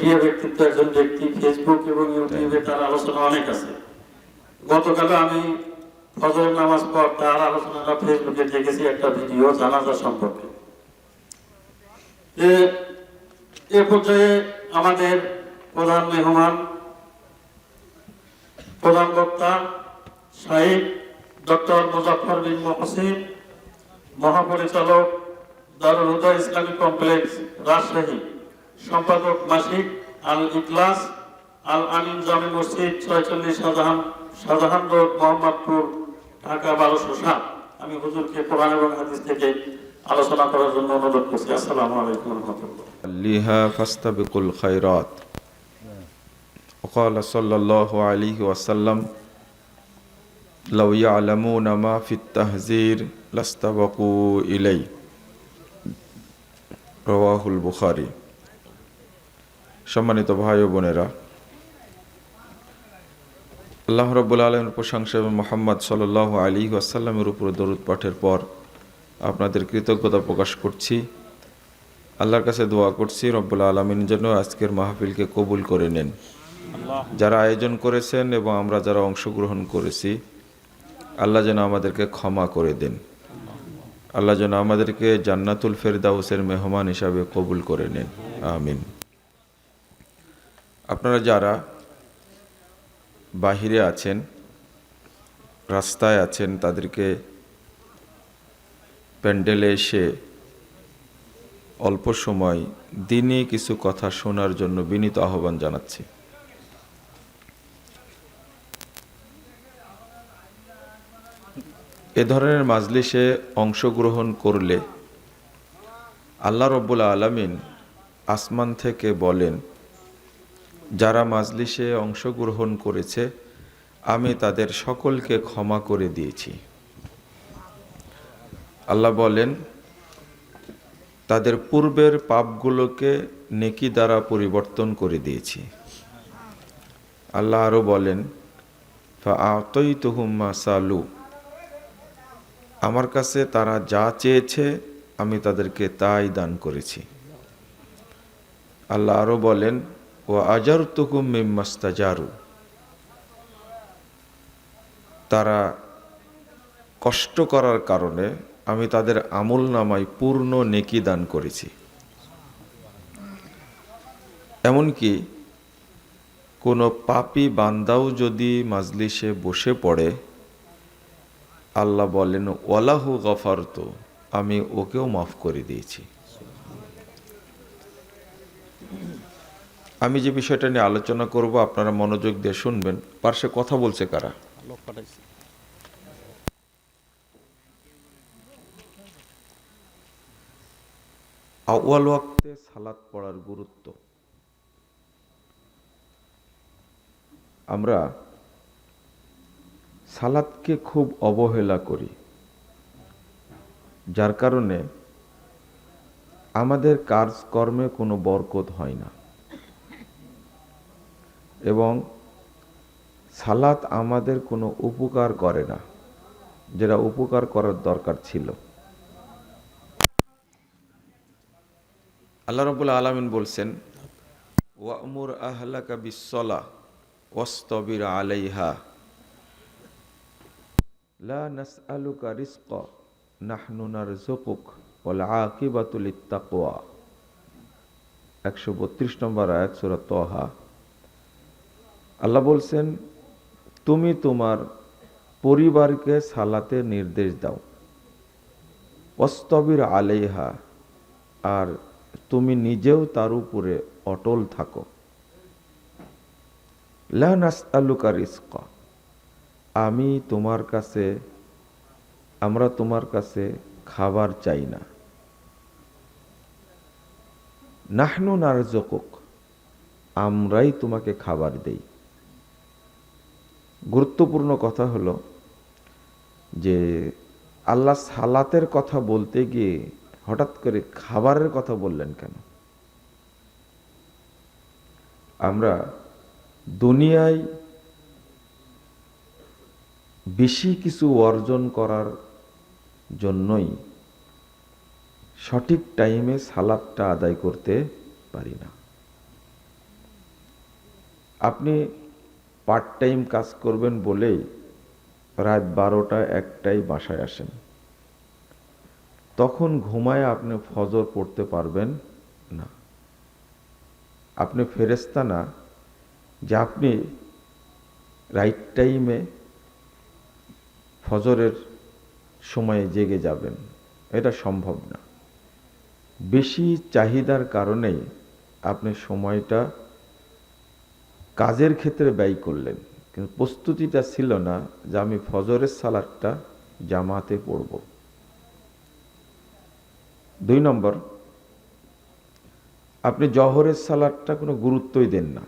Media ব্যক্তিত্ব একজন ব্যক্তি, ফেসবুক এবং ইউটিউবে তার আলোচনা অনেক আছে। গতকাল আমি ফজরের নামাজ পর তার আলোচনাটা ফেসবুকে দেখেছি, একটা ভিডিও জানাজা সম্পর্কে। এ পর্যায়ে আমাদের প্রধান মেহমান, প্রধান বক্তা শাহিদ ডক্টর মুজাফফর বিন মহসিন, মহাপরিচালক দারুল হুদা ইসলামিক কমপ্লেক্স রাজশাহী, সম্পাদক মাসিক আল ইখলাস, আল আমিন জামে মসজিদ 46 শাহজাহান রোড, মোহাম্মদপুর, ঢাকা 1207। আমি হুজুরকে কোরআন এবং হাদিস থেকে আলোচনা করার জন্য অনুরোধ করছি। আসসালামু আলাইকুম ওয়া রাহমাতুল্লাহ। লিহা ফাস্তাবিকুল খায়রাত। وقال صلى الله عليه وسلم لو يعلمون ما في التحذير لاستبقوا إليه রওয়াহুল বুখারী। সম্মানিত ভাই ও বোনেরা, আল্লাহ রাব্বুল আলামিনের প্রশংসা এবং মুহাম্মদ সাল্লাল্লাহু আলাইহি ওয়াসাল্লামের উপর দরুদ পাঠের পর আপনাদের কৃতজ্ঞতা প্রকাশ করছি। আল্লাহর কাছে দোয়া করছি রব্বুল আলামিন যেন আজকের মাহফিলকে কবুল করে নেন। যারা আয়োজন করেছেন এবং আমরা যারা অংশগ্রহণ করেছি, আল্লাহ যেন আমাদেরকে ক্ষমা করে দেন। আল্লাহ যেন আমাদেরকে জান্নাতুল ফেরদাউসের মেহমান হিসাবে কবুল করে নেন, আমিন। আপনারা যারা বাহিরে আছেন, রাস্তায় আছেন, তাদেরকে প্যান্ডেলে এসে অল্প সময় দিনে কিছু কথা শোনার জন্য বিনীত আহ্বান জানাচ্ছি। এ ধরনের মাজলিসে অংশগ্রহণ করলে আল্লাহ রব্বুল আলামিন আসমান থেকে বলেন, যারা মাজলিসে অংশগ্রহণ করেছে আমি তাদের সকলকে ক্ষমা করে দিয়েছি। আল্লাহ বলেন, তাদের পূর্বের পাপগুলোকে নেকি দ্বারা পরিবর্তন করে দিয়েছি। আল্লাহ আরও বলেন, ফাআতাইতুহুম মা সালু, আমার কাছে তারা যা চেয়েছে আমি তাদেরকে তাই দান করেছি। আল্লাহ আরও বলেন, ওয়া আজারতুকুম মিম্মাস্তাজারু, তারা কষ্ট করার কারণে আমি তাদের আমল নামায় পূর্ণ নেকি দান করেছি। এমনকি কোনো পাপী বান্দাও যদি মাজলিসে বসে পড়ে, আল্লাহ বলেন, ওয়ালাহু গফারতু, আমি ওকেও মাফ করে দিয়েছি। আমি যে বিষয়টা নিয়ে আলোচনা করব আপনারা মনোযোগ দিয়ে শুনবেন। পার্শ্বে কথা বলছে কারা? আউয়াল ওয়াক্তে সালাত পড়ার গুরুত্ব। আমরা সালাতকে খুব অবহেলা করি, যার কারণে আমাদের কাজকর্মে কোনো বরকত হয় না এবং সালাত আমাদের কোনো উপকার করে না, যেটা উপকার করার দরকার ছিল। আল্লাহ রাব্বুল আলামিন বলছেন, ওয়া'মুর আহলাকা বিস-সালাহ ওয়াসতাবির আলাইহা লা নাসআলুকা রিজকা নাহনু নারযুকুক ওয়াল আকিবাতু লিত-তাকওয়া। 132 নম্বর আয়াত, সূরা তাহা। আল্লাহ বলছেন, তুমি তোমার পরিবারকে সালাতে নির্দেশ দাও, ওয়াসতাবির আলাইহা, আর তুমি নিজেও তার উপরে অটল থাকো। লা নাসআলুকা রিজকা, আমরা তোমার কাছে খাবার চাই না। নাহনু নারযুকুক, আমরাই তোমাকে খাবার দেই। গুরুত্বপূর্ণ কথা হলো যে আল্লাহ সালাতের কথা বলতে গিয়ে হঠাৎ করে খাবারের কথা বললেন কেন? আমরা দুনিয়ায় বেশি কিছু অর্জন করার জন্যই সঠিক টাইমে সালাতটা আদায় করতে পারি না। আপনি পার্ট টাইম কাজ করবেন বলেই রাত 12টা 1টায় বাসায় আসেন, তখন ঘুমায় আপনি ফজর পড়তে পারবেন না। আপনি ফেরেশতা না যে আপনি রাইট টাইমে ফজরের সময়ে জেগে যাবেন, এটা সম্ভব না। বেশি চাহিদার কারণেই আপনি সময়টা কাজের ক্ষেত্রে ব্যয় করলেন, কিন্তু প্রস্তুতিটা ছিল না যে আমি ফজরের সালাতটা জামাতে পড়ব। 2 নম্বর, আপনি জহরের সালাতটা কোনো গুরুত্বই দেন না,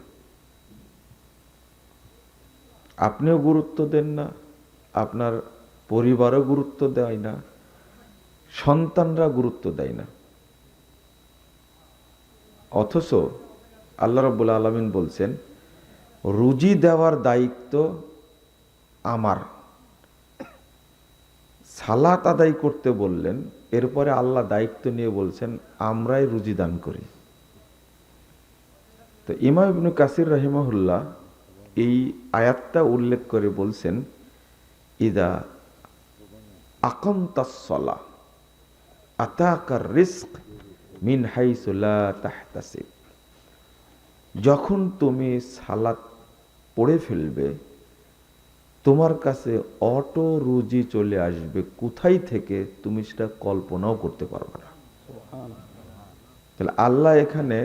আপনিও গুরুত্ব দেন না, আপনার পরিবারও গুরুত্ব দেয় না, সন্তানরা গুরুত্ব দেয় না। অথচ আল্লাহ রাব্বুল আলামিন বলছেন রুজি দেওয়ার দায়িত্ব আমার। সালাত আদায় করতে বললেন, এরপরে আল্লাহ দায়িত্ব নিয়ে বলছেন আমরাই রুজি দান করি। তো ইমাম ইবনে কাসির রাহিমাহুল্লাহ এই আয়াতটা উল্লেখ করে বলছেন ইদা আকামতাস সালাহ আতাকার রিজক মিন হাইসু লা তাহতাসিব। যখন তুমি সালাত পড়ে ফেলবে, তোমার কাছে অটো রুজি চলে আসবে, কোথায় থেকে তুমি সেটা কল্পনাও করতে পারবে না। তাহলে আল্লাহ এখানে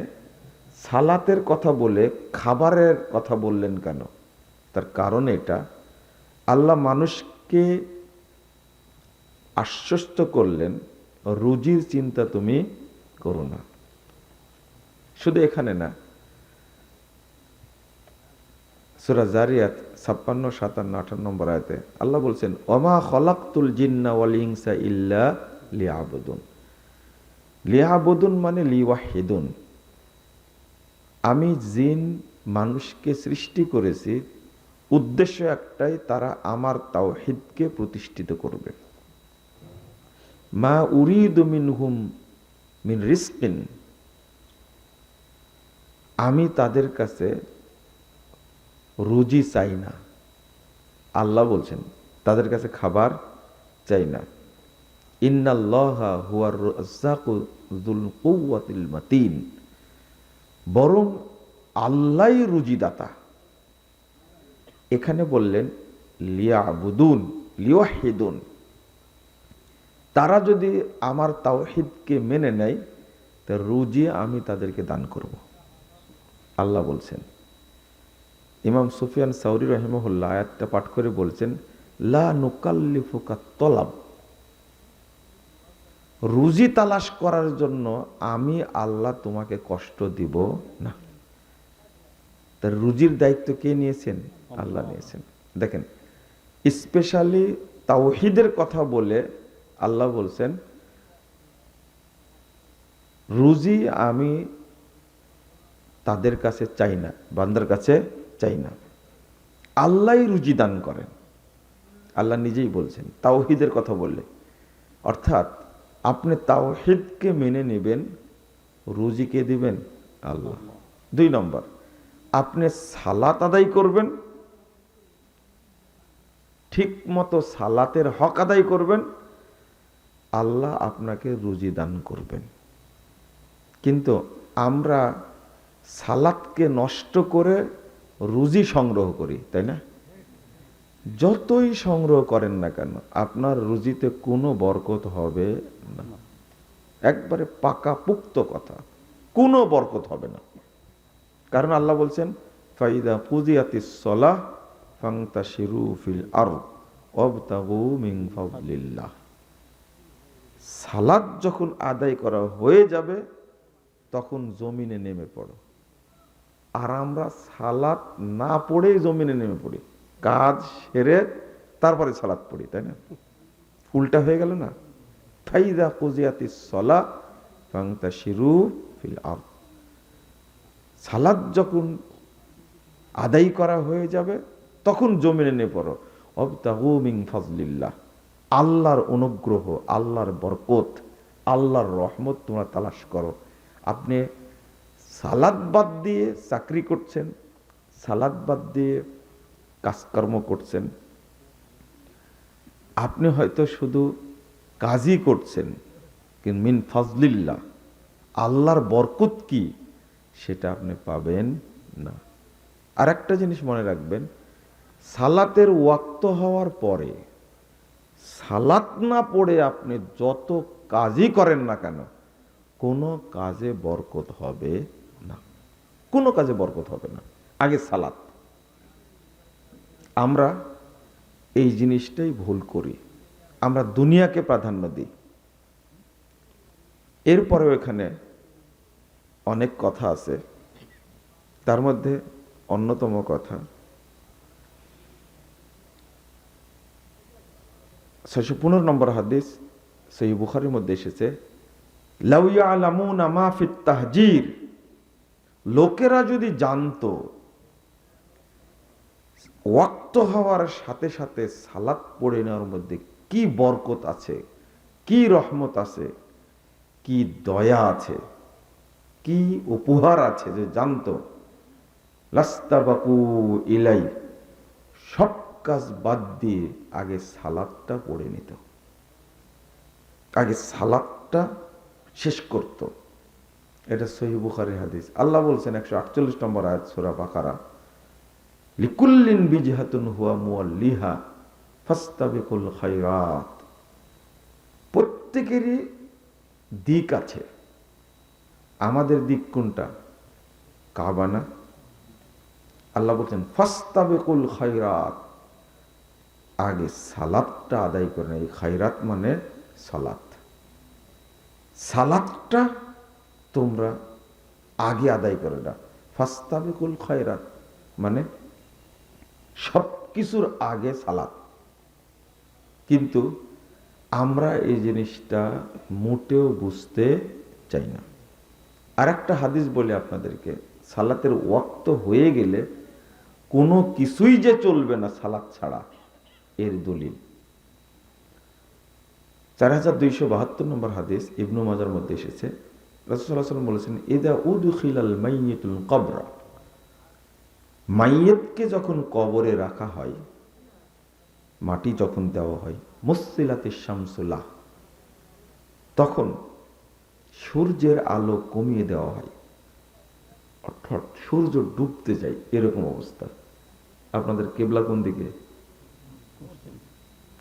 সালাতের কথা বলে খাবারের কথা বললেন কেন? তার কারণ এটা, আল্লাহ মানুষকে আশ্বস্ত করলেন রুজির চিন্তা তুমি করো না। শুধু এখানে না, সূরা জারিয়াত 56, 57, 58 নম্বর আয়াতে আল্লাহ বলছেন ওমা খলাকতুল জিন্না ওয়াল ইনসা ইল্লা লিয়াবুদুন। লিয়াবুদুন মানে লিওয়াহিদুন। আমি জিন মানুষকে সৃষ্টি করেছি উদ্দেশ্য একটাই, তারা আমার তাওহীদকে প্রতিষ্ঠিত করবে। মা উরিদু মিনহুম মিন রিজকিন, আমি তাদের কাছে রুজি চাই না। আল্লাহ বলছেন তাদের কাছে খাবার চাই না। ইন্নাল্লাহা হুয়ার রাজ্জাকু যুল কুওয়াতিল মাতিন, বরং আল্লাহই রুজিদাতা। এখানে বললেন লিয়াবুদুন লিওয়াহিদুন, তারা যদি আমার তাওহীদকে মেনে নেয় তা রুজি আমি তাদেরকে দান করব, আল্লাহ বলছেন। ইমাম সুফিয়ান সাউরি রাহিমাহুল্লাহ আয়াতটা পাঠ করে বলছেন লা নুকাল্লিফুকা তলাব, রুজি তালাশ করার জন্য আমি আল্লাহ তোমাকে কষ্ট দিব না। তার রুজির দায়িত্ব কে নিয়েছেন? আল্লাহ নিয়েছেন। দেখেন, স্পেশালি তাওহীদের কথা বলে আল্লাহ বলছেন রুজি আমি তাদের কাছে চাই না, বান্দার কাছে চাই না, আল্লাহই রুজি দান করেন। আল্লাহ নিজেই বলছেন তাওহীদের কথা বললে, অর্থাৎ আপনি তাওহীদকে মেনে নেবেন, রুজি কে দিবেন? আল্লাহ। 2 নম্বর, আপনি সালাত আদায় করবেন, ঠিক মতো সালাতের হক আদায় করবেন, আল্লাহ আপনাকে রুজি দান করবেন। কিন্তু আমরা সালাতকে নষ্ট করে রুজি সংগ্রহ করি, তাই না? যতই সংগ্রহ করেন না কেন আপনার রুজিতে কোনো বরকত হবে না। একবারে পাকা পুক্ত কথা, কোনো বরকত হবে না। কারণ আল্লাহ বলছেন ফাইদা কুজিয়াতিস সালাহ ফান্তাশিরু ফিল আরদ ওয়াবতাগু মিন ফাদলিল্লাহ। সালাত যখন আদায় করা হয়ে যাবে তখন জমিনে নেমে পড়ো। আর আমরা সালাত না পড়েই জমিনে নেমে পড়ি, কাজ সেরে তারপরে সালাত পড়ি, তাই না? উল্টা হয়ে গেল না? ফাইদা কুজিয়াতিস সালাহ ফান্তাশিরু ফিল আরদ, সালাত যখন আদায় করা হয়ে যাবে তখন জমিনে নেমে পড়ো। ওয়াবতাগু মিন ফাজলিল্লাহ, আল্লাহর অনুগ্রহ, আল্লাহর বরকত, আল্লাহর রহমত তোমরা তালাশ করো। আপনি সালাত বাদ দিয়ে চাকরি করছেন, সালাত বাদ দিয়ে কাজকর্ম করছেন, আপনি হয়তো শুধু কাজই করছেন, কিন্তু মিন ফাজলিল্লাহ, আল্লাহর বরকত কি সেটা আপনি পাবেন না। আর একটা জিনিস মনে রাখবেন, সালাতের ওয়াক্ত হওয়ার পরে সালাত না পড়ে আপনি যত কাজই করেন না কেন, কোনো কাজে বরকত হবে না, কোনো কাজে বরকত হবে না। আগে সালাত। আমরা এই জিনিসটাই ভুল করি, আমরা দুনিয়াকে প্রাধান্য দিই। এরপরেও এখানে অনেক কথা আছে, তার মধ্যে অন্যতম কথা 615 নম্বর হাদিস সহিহ বুখারীর মধ্যে এসেছে, লাউ ইয়ালামুনা মা ফিত তাহজির, লোকেরা যদি জানতো ওয়াক্ত হওয়ার সাথে সাথে সালাত পড়ে নেওয়ার মধ্যে কি বরকত আছে, কি রহমত আছে, কি দয়া আছে, কি উপহার আছে, যে জানতো, লাস্তাবাকু ইলাই, সব কাজ বাদ দিয়ে আগে সালাতটা পড়ে নিত, আগে সালাতটা শেষ করত। এটা সহিহ বুখারীর হাদিস। আল্লাহ বলছেন 148 নম্বর আয়াত সূরা বাকারা, লিকুল্লিন বিজহাতুন হুয়া মুওয়াল্লিহা ফাস্তাবিকুল খায়রাত, প্রত্যেকেরই দিক আছে। আমাদের দিক কোনটা? কাবা না? আল্লাহ বলছেন ফাস্তাবিকুল খায়রাত, আগে সালাতটা আদায় করেন। এই খায়রাত মানে সালাত, সালাতটা তোমরা আগে আদায় করে না। ফাস্তাবিকুল খায়রাত মানে সব কিছুর আগে সালাত। কিন্তু আমরা এই জিনিসটা মোটেও বুঝতে চাই না। আর একটা হাদিস বলে আপনাদেরকে, সালাতের ওয়াক্ত হয়ে গেলে কোনো কিছুই যে চলবে না সালাত ছাড়া, এর দলিল 4272 নম্বর হাদিস ইবনু মাজার মধ্যে এসেছে। রাসূলুল্লাহ সাল্লাল্লাহু আলাইহি ওয়াসাল্লাম বলেছেন, ইযা উদখিলাল মাইয়িতুল কবরা, মাইয়িতকে যখন কবরে রাখা হয়, মাটি যখন দেওয়া হয়, মুসসিলাতিশ শামসুল্লাহ, তখন সূর্যের আলো কমিয়ে দেওয়া হয়, অর্থাৎ সূর্য ডুবতে যায়, এরকম অবস্থা। আপনাদের কিবলা কোন দিকে?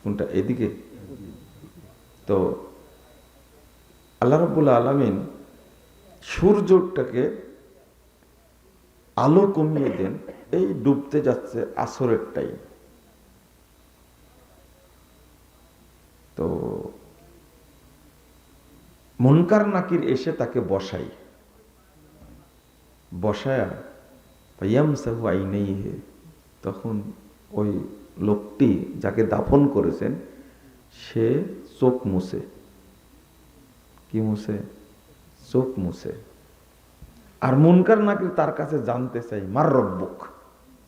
কোনটা? এদিকে। তো আল্লাহ রাব্বুল আলামিন সূর্যটাকে আলো কমিয়ে দেন, এই ডুবতে যাচ্ছে আসরের টাইম। তো মুনকার নাকির এসে তাকে বসায়া ইয়ামসাহু আইনাইহি, তখন ওই লোকটি যাকে দাফন করেছেন সে চোখ মুছে। কি মুছে? চোখ মুছে। আর মুনকার নাকির তার কাছে জানতে চাই, মার রব্বুক,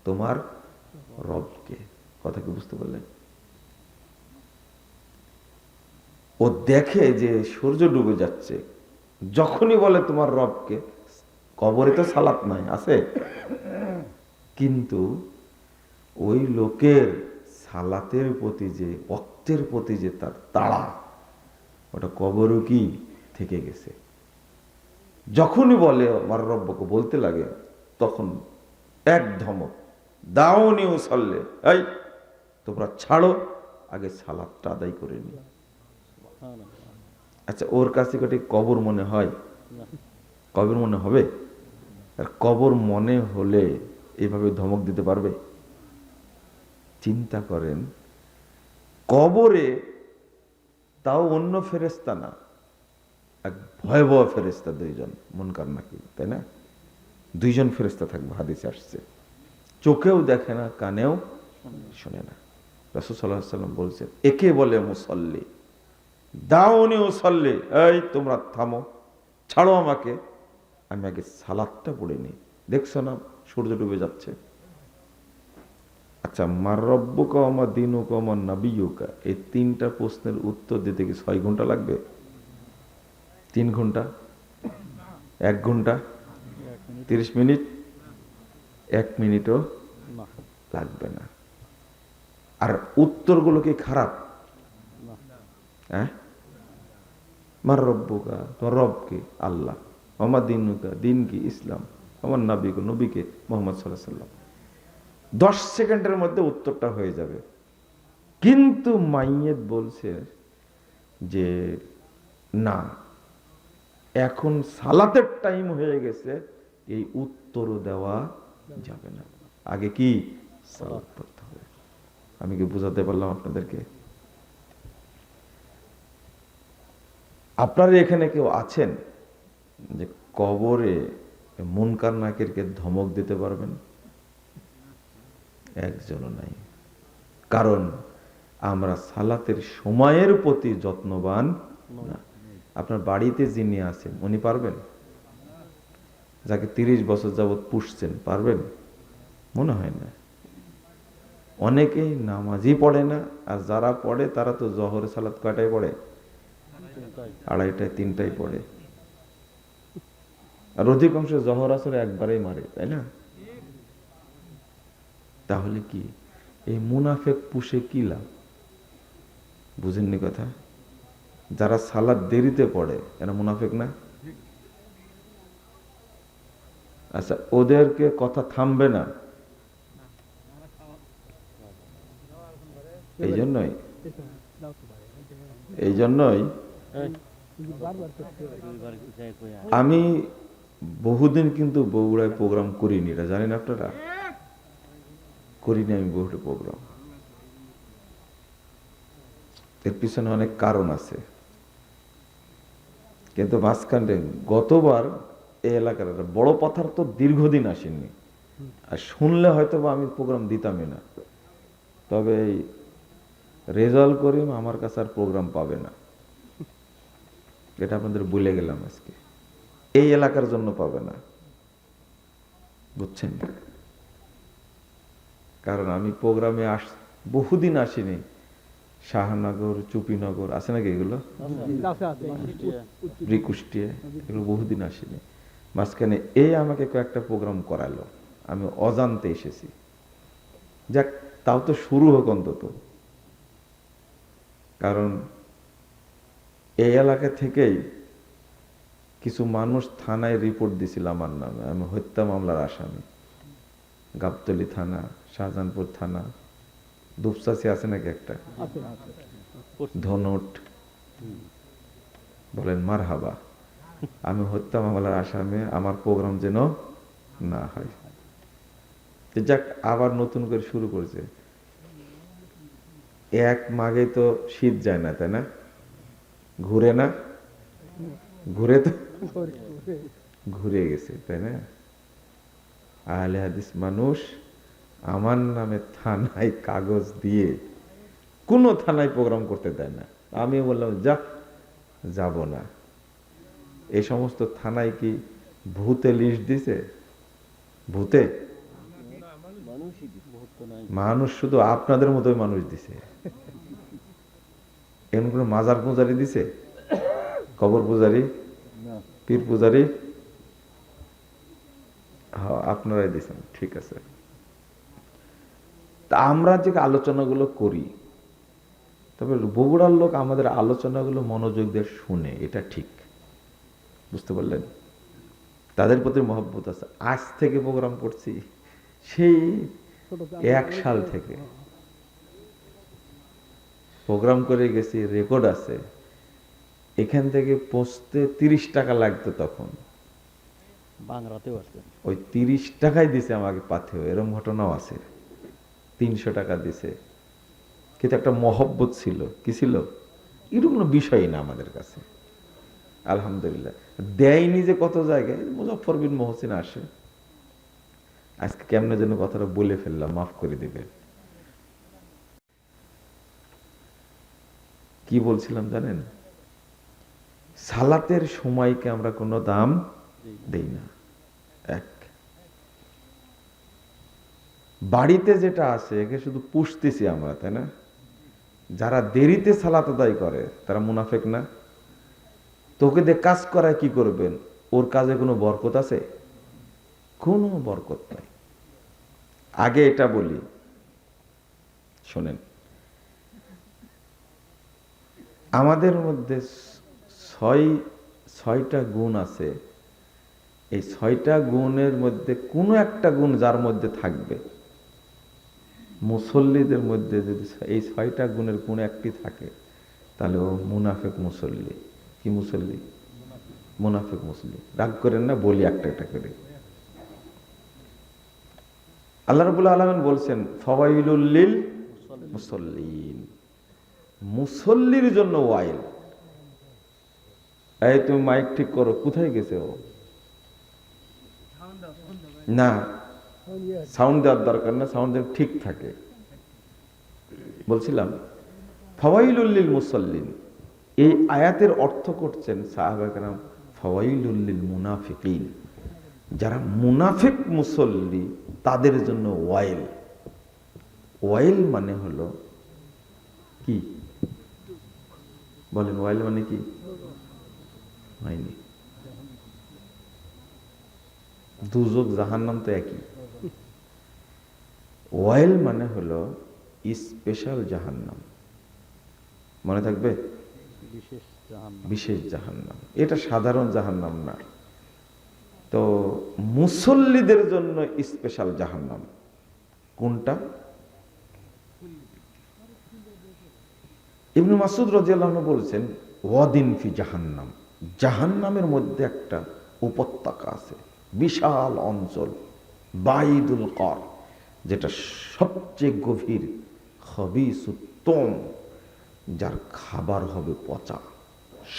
তোমার রবকে। কথা কি বুঝতে পারলেন? ও দেখে যে সূর্য ডুবে যাচ্ছে, যখনই বলে তোমার রবকে, কবরে তো সালাত নাই, আছে, কিন্তু ওই লোকের সালাতের প্রতি যে, ওয়াক্তের প্রতি যে তার তাড়া, ওটা কবরও কি থেকে গেছে। যখনই বলে আমার রব্বকে বলতে লাগে, তখন এক ধমক, দাউনি উসাল্লে, এই তোমরা ছাড়ো, আগে সালাতটা আদায় করে নি। আচ্ছা, ওর কাছে কটি কবর মনে হয়? কবর মনে হবে? আর কবর মনে হলে এইভাবে ধমক দিতে পারবে? চিন্তা করেন, কবরে তাও অন্য ফেরেশতা না, এক ভয়াবহ ফেরেশতা, দুইজন মুনকার নাকির, তাই না? দুইজন ফেরেশতা থাকবে, হাদিসে আসছে। চোখেও দেখে না, কানেও শোনে না। রাসূল সাল্লাল্লাহু আলাইহি ওয়াসাল্লাম বলছেন, একে বলে মুসাল্লি, দাউনি উসাল্লি, এই তোমরা থামো, ছাড়ো আমাকে, আমি আগে সালাতটা পড়ে নিই। দেখছো না সূর্য ডুবে যাচ্ছে। আচ্ছা, মার রব্বুকা ওয়া মা দীনুকা ওয়া মা নাবিয়্যুকা, এই তিনটা প্রশ্নের উত্তর দিতে কি 6 ঘন্টা লাগবে? 3 ঘন্টা? 1 ঘন্টা 30 মিনিট? 1 মিনিটও লাগবে না। আর উত্তরগুলো কি খারাপ? হ্যাঁ, মার রব্বুকা, তোমার রব কি? আল্লাহ। আমার দিনুকা, দিন কি? ইসলাম। আমার নবীকে, নবীকে মোহাম্মদ সাল্লাল্লাহু আলাইহি ওয়াসাল্লাম। 10 সেকেন্ডের মধ্যে উত্তরটা হয়ে যাবে। কিন্তু মাইয়েত বলছে যে না, এখন সালাতের টাইম হয়ে গেছে, এই উত্তরও দেওয়া যাবে না, আগে কি সালাত পড়তে হবে। আমি কি বুঝাতে পারলাম আপনাদেরকে? আপনারা এখানে কেউ আছেন যে কবরে মুনকার নাকিরকে ধমক দিতে পারবেন? একজনও নাই। কারণ আমরা সালাতের সময়ের প্রতি যত্নবান না। আপনার বাড়িতে যিনি আছেন উনি পারবেন? যাকে 30 বছর যাবৎ পুষছেন, পারবেন? মনে হয় না। অনেকেই নামাজই পড়ে না, আর যারা পড়ে তারা তো জহর সালাত কয়টায় পড়ে? 2:30টায় 3টায় পড়ে। আর অধিকাংশ জহর আসরে একবারেই মারে, তাই না? তাহলে কি এই মুনাফেক পুষে কি লাভ? বুঝেননি কথা? যারা সালাত দেরিতে পড়ে এরা মুনাফেক না? আচ্ছা, ওদেরকে কথা থামবে না। এই জন্যই আমি বহুদিন কিন্তু বগুড়ায় প্রোগ্রাম করিনি, এটা জানেন আপনারা? করিনি আমি বহুটা প্রোগ্রাম। এর পিছনে অনেক কারণ আছে, কিন্তু মাঝখানে গতবার এই এলাকার একটা বড় পাথার তো দীর্ঘদিন আসেননি, আর শুনলে হয়তো বা আমি প্রোগ্রাম দিতামই না। তবে এই রেজাল্ট করিম আমার কাছে আর প্রোগ্রাম পাবে না, এটা আপনাদের বলে গেলাম আজকে। এই এলাকার জন্য পাবে না, বুঝছেন? কারণ আমি প্রোগ্রামে বহুদিন আসিনি। শাহনগর, চুপিনগর আছে নাকি এগুলো, কুষ্টিয়া, এগুলো বহুদিন আসিনি। মাঝখানে এই আমাকে কয়েকটা প্রোগ্রাম করালো, আমি অজান্তে এসেছি। যাক, তাও তো শুরু হোক অন্তত। কারণ এই এলাকা থেকেই কিছু মানুষ থানায় রিপোর্ট দিছিল আমার নামে, আমি হত্যা মামলার আসামি। গাবতলী থানা, শাহজাহানপুর থানা, দুপচাচি আছে নাকি একটা, ধনট, বলেন মারহাবা। আমি হত্যা মামলার আসামি, আমার প্রোগ্রাম যেন না হয়। যাক, আবার নতুন করে শুরু করেছে। 1 মাঘে তো শীত যায় না, তাই না? ঘুরে না, ঘুরে তো ঘুরে গেছে, তাই না? আহলে হাদিস মানুষ আমার নামে থানায় কাগজ দিয়ে কোন থানায় প্রোগ্রাম করতে দেয় না। আমি বললাম যাব না। এই সমস্ত থানায় কি ভূতে লিস্ট দিছে? ভূতে মানুষ শুধু আপনাদের মতোই মানুষ দিছে। এমন কোন মাজার পূজারি দিছে? কবর পূজারি, পীর পূজারি? হ্যাঁ, আপনারাই দিছেন, ঠিক আছে। তা আমরা যে আলোচনাগুলো করি, তবে বগুড়ার লোক আমাদের আলোচনাগুলো মনোযোগ দিয়ে শুনে, এটা ঠিক। বুঝতে পারলেন? তাদের প্রতি মহব্বত আছে। আজ থেকে প্রোগ্রাম করছি, সেই 1 সাল থেকে প্রোগ্রাম করে গেছি, রেকর্ড আছে। এখান থেকে পৌঁছতে 30 টাকা লাগতো তখন। ওই 30 টাকাই দিছে আমাকে পাথেও, এরকম ঘটনাও আছে। 300 টাকা দিছে, কিন্তু একটা মহব্বত ছিল। কি ছিল? এরকম কোনো বিষয় না আমাদের কাছে, আলহামদুলিল্লাহ। দেয়নি যে কত জায়গায়। মুজফফর বিন মহসিন আসে, আজকে কেমনে যেন কথাটা বলে ফেললাম, মাফ করে দিবেন। কি বলছিলাম জানেন? সালাতের সময়কে আমরা কোনো দাম দেই না। এক, বাড়িতে যেটা আছে একে শুধু পুষতেছি আমরা, তাই না? যারা দেরিতে সালাত আদায় করে তারা মুনাফেক না? তোকে দিয়ে কাজ করায় কি করবেন? ওর কাজে কোনো বরকত আছে? কোনো বরকত নাই। আগে এটা বলি, শোনেন, আমাদের মধ্যে ছয়টা গুণ আছে। এই ছয়টা গুণের মধ্যে কোনো একটা গুণ যার মধ্যে থাকবে, মুসল্লিদের মধ্যে যদি এই ছয়টা গুণের কোনো একটি থাকে, তাহলে ও মুনাফিক মুসল্লি। কি মুসল্লি? মুনাফিক মুসল্লি। রাগ করেন না, বলি একটা একটা করে। আল্লাহ রাব্বুল আলামিন বলছেন ফাওয়াইলুল লিল মুসল্লিন, মুসল্লির জন্য ওয়াইল। এই তুমি মাইক ঠিক করো, কোথায় গেছে ও? না, সাউন্ড দেওয়ার দরকার না, সাউন্ড যেন ঠিক থাকে। বলছিলাম ফাওয়াইলুল লিল মুসল্লিন, এই আয়াতের অর্থ করছেন সাহাবায়ে কেরাম ফাওয়াইলুল লিল মুনাফিকিন, যারা মুনাফিক মুসল্লি তাদের জন্য ওয়াইল। ওয়াইল মানে হলো কি বলেন? ওয়াইল মানে কি? হয়নি, দুজক জাহান্নাম তো একই। ওয়াইল মানে হলো স্পেশাল জাহান্নাম, মনে থাকবে? বিশেষ জাহান্নাম, এটা সাধারণ জাহান্নাম না। তো মুসল্লিদের জন্য স্পেশাল জাহান্নাম কোনটা? ইবনে মাসউদ রাদিয়াল্লাহু আনহু বলেছেন ওয়াদিন ফি জাহান্নাম, জাহান্নামের মধ্যে একটা উপত্যকা আছে, বিশাল অঞ্চল, বাইদুল কর, যেটা সবচেয়ে গভীর, খবিসুত্তম, যার খাবার হবে পচা।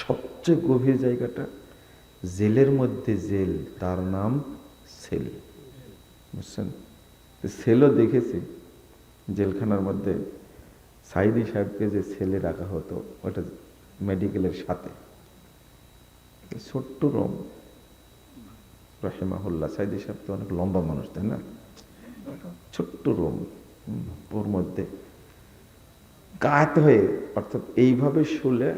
সবচেয়ে গভীর জায়গাটা, জেলের মধ্যে জেল, তার নাম সেল। বুঝছেন? সেলও দেখেছি, জেলখানার মধ্যে সাইদি সাহেবকে যে সেলে রাখা হতো, ওটা মেডিকেলের সাথে ছোট্ট রুম, রাহিমাহুল্লাহ। সাইদি সাহেব তো অনেক লম্বা মানুষ, তাই না? ছোট্ট রুম, ওর মধ্যে কাত হয়ে, অর্থাৎ এইভাবে শুলে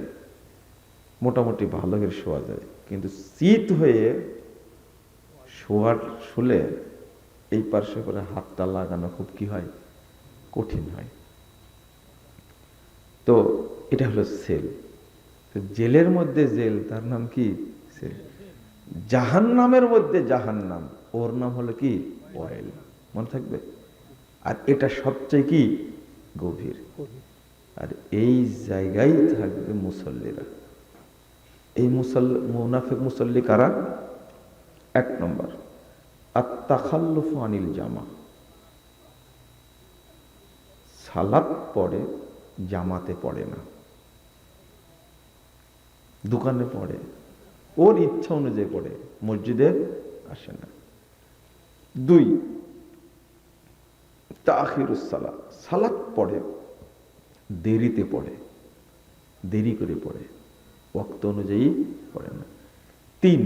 মোটামুটি ভালো করে শোয়া যায়, কিন্তু শীত হয়ে শুলে এই পার্শ্বে করে হাতটা লাগানো খুব কি হয়, কঠিন হয়। তো এটা হলো সেল। জেলের মধ্যে জেল, তার নাম কি? সেল। জাহান্নামের মধ্যে জাহান্নাম, ওর নাম হলো কি? ওয়াইল। মনে থাকবে? আর এটা সবচেয়ে কি গভীর। আর এই জায়গায় থাকবে মুসল্লিরা। এই মুনাফিক মুসল্লি কারা? এক নম্বর, আত-তাখাল্লুফু আনিল জামা, সালাত পড়ে, জামাতে পড়ে না, দোকানে পড়ে, ওর ইচ্ছা অনুযায়ী পড়ে, মসজিদে আসে না। দুই, তাখিরুস সালাত, সালাত পড়ে, দেরিতে পড়ে, দেরি করে পড়ে, ওয়াক্ত অনুযায়ী পড়ে না। তিন,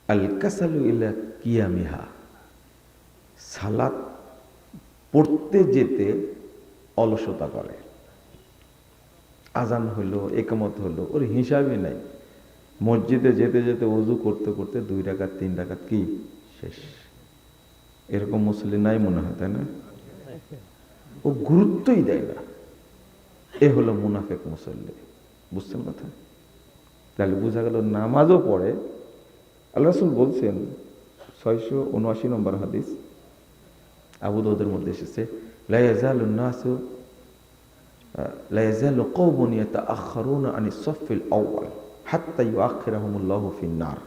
আল কাসালু ইলা কিয়ামিহা, সালাত পড়তে যেতে অলসতা করে। আজান হলো, একামত হলো, ওর হিসাবই নাই। মসজিদে যেতে যেতে ওযু করতে করতে 2 রাকাত 3 রাকাত কি শেষ। এরকম মুসল্লি নাই মনে হয়, তাই না? ও গুরুত্বই দেয় না। এ হলো মুনাফিক মুসল্লি। বুঝছেন কথা? তাহলে বোঝা গেল নামাজও পড়ে। আল্লাহ রাসূল বলছেন 679 নম্বর হাদিস, আবু দাউদের মধ্যে এসেছে, লা ইয়াজালু কওমুন ইয়াতাআখারুনা আনিস সাফফিল আউয়াল হাত্তা ইউআখিরাহুমুল্লাহু ফিন-নার।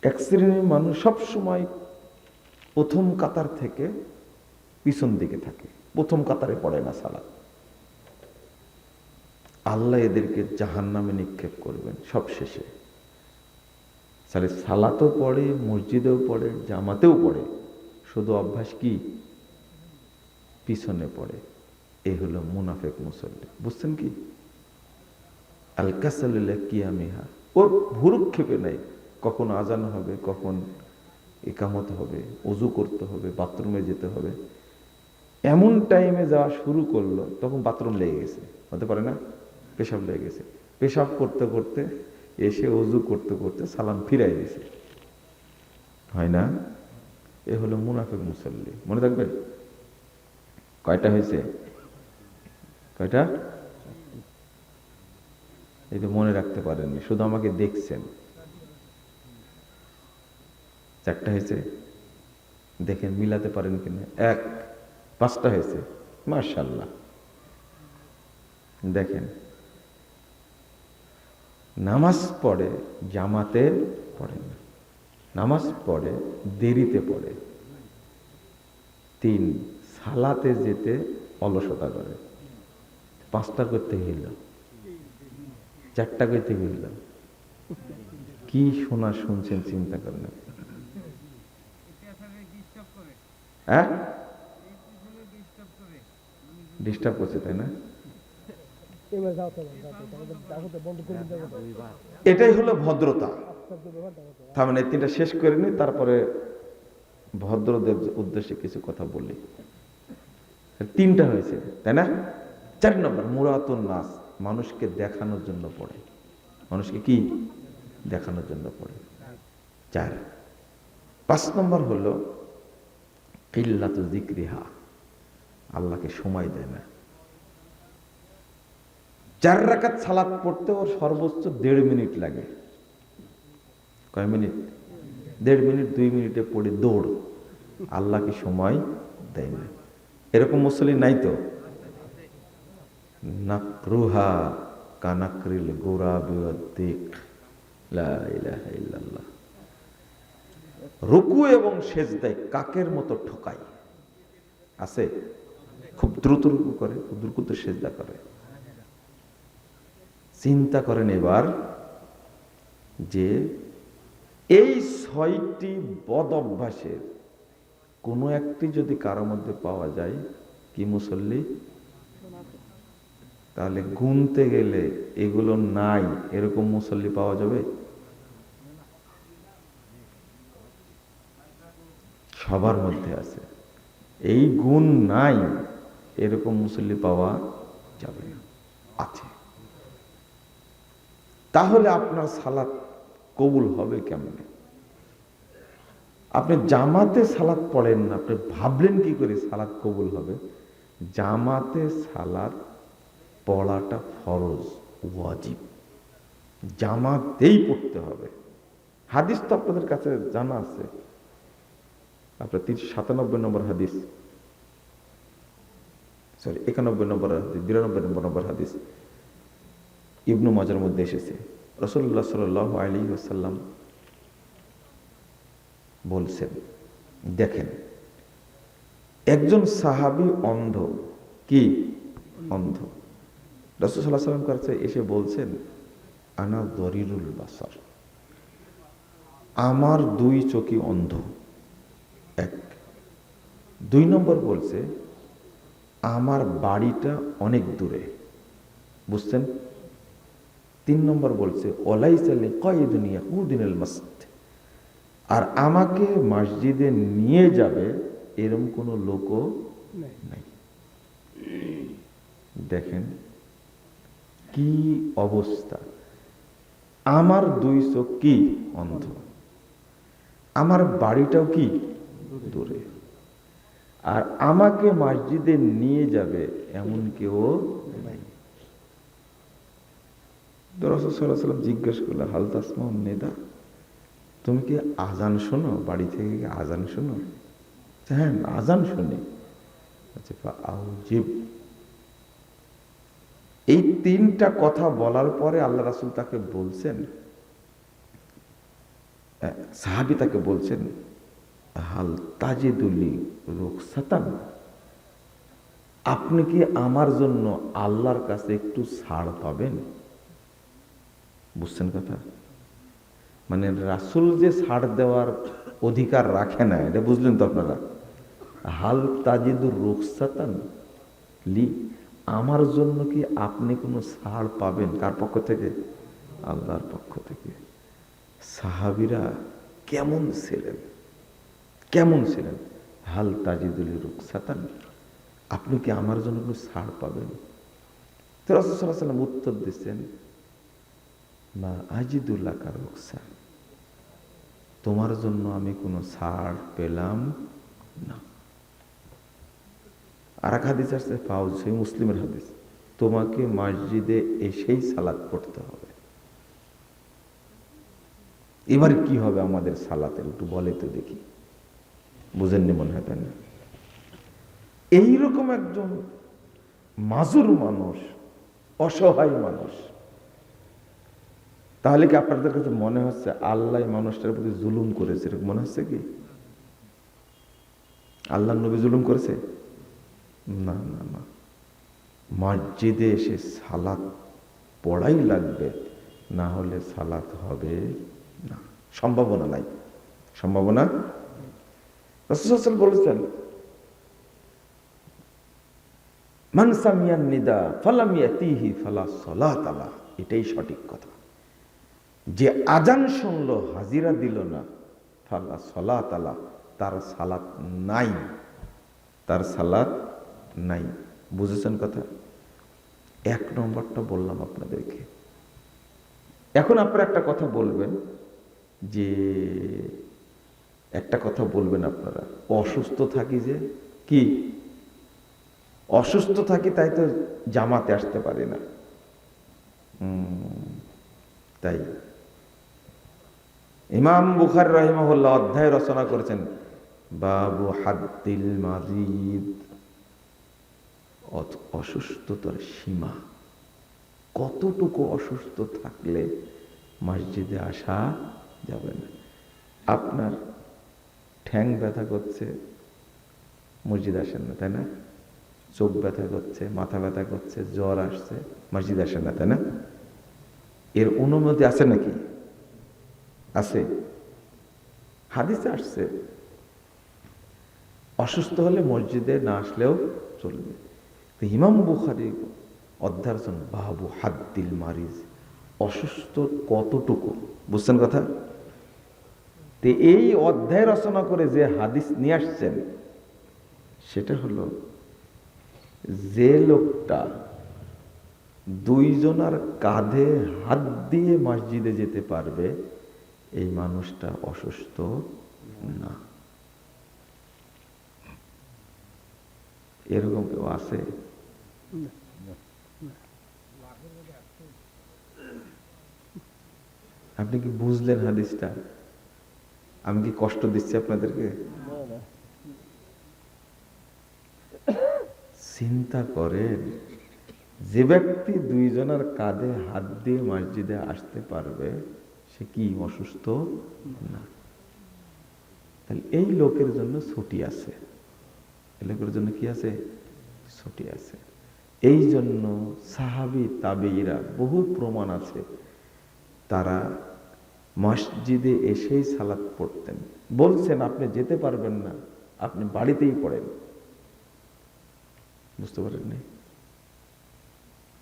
এক শ্রেণীর মানুষ সব সময় প্রথম কাতার থেকে পিছন দিকে থাকে, প্রথম কাতারে পড়ে না সালাত। আল্লাহ এদেরকে জাহান্নামে নিক্ষেপ করবেন সব শেষে। তাহলে সালাতও পড়ে, মসজিদেও পড়ে, জামাতেও পড়ে, শুধু অভ্যাস কি পিছনে পড়ে। এই হলো মুনাফিক মুসল্লি। বুঝছেন কি? আল কাসালুল কিয়ামিহা, ওর ভুরুক্ষেপে নাই কখন আজান হবে, কখন ইকামত হবে, ওযু করতে হবে, বাথরুমে যেতে হবে। এমন টাইমে যাওয়া শুরু করলো, তখন বাথরুম লেগে গেছে, হতে পারে না? পেশাব লেগে গেছে, পেশাব করতে করতে এসে ওযু করতে করতে সালাম ফিরাই দিয়েছে, হয় না? এ হলো মুনাফিক মুসল্লি। মনে থাকবে কয়টা হয়েছে? কয়টা? এই তো মনে রাখতে পারেননি, শুধু আমাকে দেখছেন। 4টা হয়েছে, দেখেন মিলাতে পারেন কিনা। 5টা হয়েছে, মাশাআল্লাহ। দেখেন, নামাজ পড়ে জামাতে পড়ে না, নামাজ পড়ে দেরিতে পড়ে। 3, সালাতে যেতে অলসতা করে। 5টা করতে গেল, 4টা করতে গেল। কি শোনা শুনছেন চিন্তা করেন। হ্যাঁ, ডিস্টার্ব করছে, তাই না? এটাই হলো ভদ্রতা। তার মানে 3টা শেষ করে নি, তারপরে ভদ্রদের উদ্দেশ্যে কিছু কথা বলি। 3টা হয়েছে, তাই না? 4 নম্বর মুরাতুন নাস, মানুষকে দেখানোর জন্য পড়ে। মানুষকে কি দেখানোর জন্য পড়ে। 4। 5 নম্বর হলো কিল্লাতু যিকরিহা, আল্লাহকে সময় দেয় না। 4 রাকাত সালাত পড়তে ওর সর্বোচ্চ 1.5 মিনিট লাগে। কয় মিনিট? 1.5 মিনিট, 2 মিনিটে পড়ে দৌড়। আল্লাহকে সময় দেয় না। এরকম মুসল্লি নাই তো? নাকরুহা কানাকরিল গুরাবি ওয়াদ-দিক, লা ইলাহা ইল্লাল্লাহ। রুকু এবং সেজদায় কাকের মতো ঠকায়। আছে? খুব দ্রুত রুকু করে, খুব দ্রুত সেজদা করে। চিন্তা করেন এবার যে এই 6টি বদ অভ্যাসের কোনো একটি যদি কারো মধ্যে পাওয়া যায়, কি মুসল্লি? তাহলে গুনতে গেলে এগুলো নাই এরকম মুসল্লি পাওয়া যাবে? সবার মধ্যে আছে। এই গুণ নাই এরকম মুসল্লি পাওয়া যাবে না, আছে। তাহলে আপনার সালাত কবুল হবে কেমনে? আপনি জামাতে সালাত পড়েন না, আপনি ভাবলেন কি করে সালাত কবুল হবে? জামাতে সালাত পড়াটা ফরজ, ওয়াজিব, জামাতেই পড়তে হবে। হাদিস তো আপনাদের কাছে জানা আছে। আপনার 97 নম্বর হাদিস, সরি 91 নম্বর হাদিস, 92 নম্বর হাদিস ইবনু মাজার মধ্যে এসেছে। রাসূলুল্লাহ সাল্লাল্লাহু আলাইহি ওয়াসাল্লাম বলছেন, দেখেন একজন সাহাবী অন্ধ, কি অন্ধ, রাসূল সাল্লাল্লাহু আলাইহি ওয়াসাল্লাম কাছে এসে বলছেন, আনা দরিরুল বাসার, আমার 2 চোখই অন্ধ। 1। 2 নম্বর বলছে, আমার বাড়িটা অনেক দূরে। বুঝছেন? 3 নম্বর বলছে, ওলাইসা লিকাইদুন ইয়াকুদিনাল মসজিদ, আর আমাকে মসজিদে নিয়ে যাবে এরকম কোনো লোকও নাই। দেখেন কি অবস্থা। আমার 2 চোখ কি অন্ধ, আমার বাড়িটাও কি দূরে, আর আমাকে মসজিদে নিয়ে যাবে এমন কেউ নাই। তো রাসূল সাল্লাল্লাহু আলাইহি ওয়াসাল্লাম জিজ্ঞেস করলেন, হাল তাসমাউন নিদা, তুমি কি আজান শোনো? বাড়ি থেকে কি আজান শোনো? হ্যাঁ, আজান শুনি। আচ্ছা, আউজিব। এই 3টা কথা বলার পরে আল্লাহ রাসূল তাকে বলছেন, সাহাবী তাকে বলছেন, হাল তাজিদুলি রুখসাতান, আপনি কি আমার জন্য আল্লাহর কাছে একটু ছাড় পাবেন? বুঝছেন কথা? মানে রাসূল যে ছাড় দেওয়ার অধিকার রাখে না, এটা বুঝলেন তো আপনারা? হাল তাজিদুর রুখসাতান লি, আমার জন্য কি আপনি কোনো ছাড় পাবেন? কার পক্ষ থেকে? আল্লাহর পক্ষ থেকে। সাহাবীরা কেমন ছিলেন, কেমন ছিলেন? হাল তাজিদুল রুখসাতান, আপনি কি আমার জন্য কোনো ছাড় পাবেন? তো রাসূল সাল্লাল্লাহু আলাইহি ওয়াসাল্লাম উত্তর দিচ্ছেন, মা আজিদুল্লাহ কার রুখসা, তোমার জন্য আমি কোনো ছাড় পেলাম না। আর এক হাদিস আসছে, ফাউজ, সেই মুসলিমের হাদিস, তোমাকে মসজিদে এসেই সালাত পড়তে হবে। এবার কি হবে আমাদের সালাতের, একটু বলে তো দেখি, বুঝেননি মনে হয়, তাই না? এইরকম একজন মাজুর মানুষ, অসহায় মানুষ, তাহলে কি আপনাদের কাছে মনে হচ্ছে আল্লাহ মানুষটার প্রতি জুলুম করেছে? এরকম মনে হচ্ছে কি? আল্লাহ নবী জুলুম করেছে? না না না, মসজিদে এসে সালাত পড়াই লাগবে, না হলে সালাত হবে না। সম্ভাবনা নাই, সম্ভাবনা। রাসূল সাল্লাল্লাহু আলাইহি ওয়াসাল্লাম বলেছেন, মান সামিয়ান নিদা ফালাম ইয়াতিহি ফালা সালাত আলা। এটাই সঠিক কথা। যে আজান শুনলো হাজিরা দিল না, ফালা সালাত আলা, তার সালাত নাই, তার সালাত নাই। বুঝেছেন কথা? এক নম্বরটা বললাম আপনাদেরকে। এখন আপনারা একটা কথা বলবেন, যে একটা কথা বলবেন আপনারা, অসুস্থ থাকি যে, কি অসুস্থ থাকি তাই তো জামাতে আসতে পারি না। তাই ইমাম বুখারী রাহিমাহুল্লাহ অধ্যায় রচনা করেছেন, বাবু হাদ্দিল মারিদ, অসুস্থতার সীমা, কতটুকু অসুস্থ থাকলে মসজিদে আসা যাবে না। আপনার ঠ্যাং ব্যথা করছে, মসজিদ আসেন না, তাই না? চোখ ব্যথা করছে, মাথা ব্যথা করছে, জ্বর আসছে, মসজিদ আসেন না, তাই না? এর অনুমতি আছে নাকি? আছে, হাদিসে আসছে অসুস্থ হলে মসজিদে না আসলেও চলবে। তো ইমাম বুখারী অধ্যায় বাবু হাদ্দিল মারিজ, অসুস্থ কতটুকু, বুঝছেন কথা? তো এই অধ্যায় রচনা করে যে হাদিস নিয়ে আসছেন, সেটা হলো, যে লোকটা দুইজনার কাঁধে হাত দিয়ে মসজিদে যেতে পারবে, এই মানুষটা অসুস্থ না। এরকম কেউ আছে? আপনি কি বুঝলেন হাদিসটা? আমি কি কষ্ট দিচ্ছি আপনাদেরকে? চিন্তা করেন, যে ব্যক্তি দুইজনের কাঁধে হাত দিয়ে মসজিদে আসতে পারবে, সে কি অসুস্থ না? তাহলে এই লোকের জন্য ছুটি আছে, এই লোকের জন্য কি আছে? ছুটি আছে। এই জন্য সাহাবী তাবেঈরা, বহু প্রমাণ আছে, তারা মসজিদে এসেই সালাত পড়তেন। বলছেন আপনি যেতে পারবেন না, আপনি বাড়িতেই পড়েন। বুঝতে পারেননি?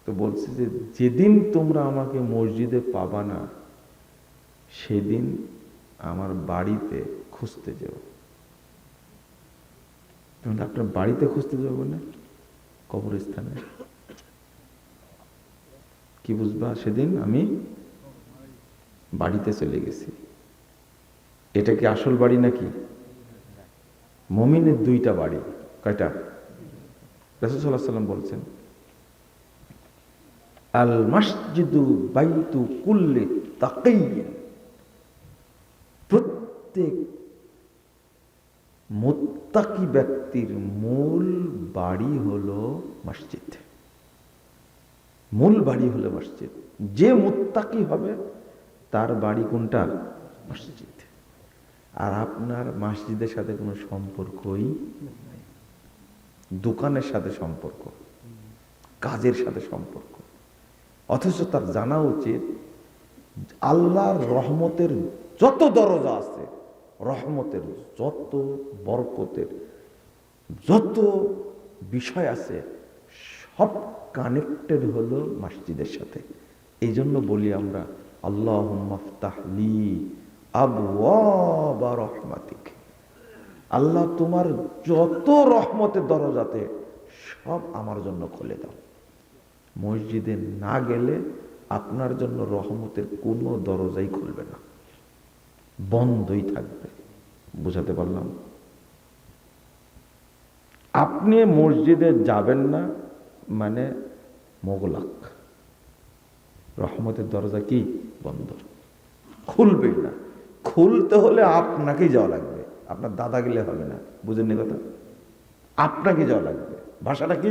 তো বলছে যে যেদিন তোমরা আমাকে মসজিদে পাবা না, সেদিন আমার বাড়িতে খুঁজতে যাও। আপনার বাড়িতে খুঁজতে যাবো না, কবরস্থানে। কি বুঝবা? সেদিন আমি বাড়িতে চলে গেছি। এটা কি আসল বাড়ি নাকি? মুমিনের দুইটা বাড়ি। কয়টা? রাসূল সাল্লাল্লাহু আলাইহি ওয়াসাল্লাম বলছেন, আল মসজিদু বাইতু কুল্লি তাকিয়্যিন, প্রত্যেক মুত্তাকি ব্যক্তির মূল বাড়ি হলো মসজিদ। মূল বাড়ি হলো মসজিদ। যে মুত্তাকি হবে তার বাড়ি কোনটা? মসজিদ। আর আপনার মসজিদের সাথে কোনো সম্পর্কই নেই। দোকানের সাথে সম্পর্ক, কাজের সাথে সম্পর্ক। অথচ তার জানা উচিত আল্লাহর রহমতের যত দরজা আছে, রহমতের যত বরকতের যত বিষয় আছে, সব কানেক্টেড হলো মসজিদের সাথে। এই জন্য বলি আমরা, আল্লাহুম্মা ফতাহ লি আবওয়াবা রহমাতিক, আল্লাহ তোমার যত রহমতের দরজাতে সব আমার জন্য খুলে দাও। মসজিদে না গেলে আপনার জন্য রহমতের কোনো দরজাই খুলবে না। বন্ধই থাকবে। বুঝাতে পারলাম? আপনি মসজিদে যাবেন না মানে মোগলাক, রহমতের দরজা কি বন্ধ, খুলবেই না। খুলতে হলে আপনাকেই যাওয়া লাগবে, আপনার দাদা গেলে হবে না। বুঝেননি কথা? আপনাকে যাওয়া লাগবে। ভাষাটা কি?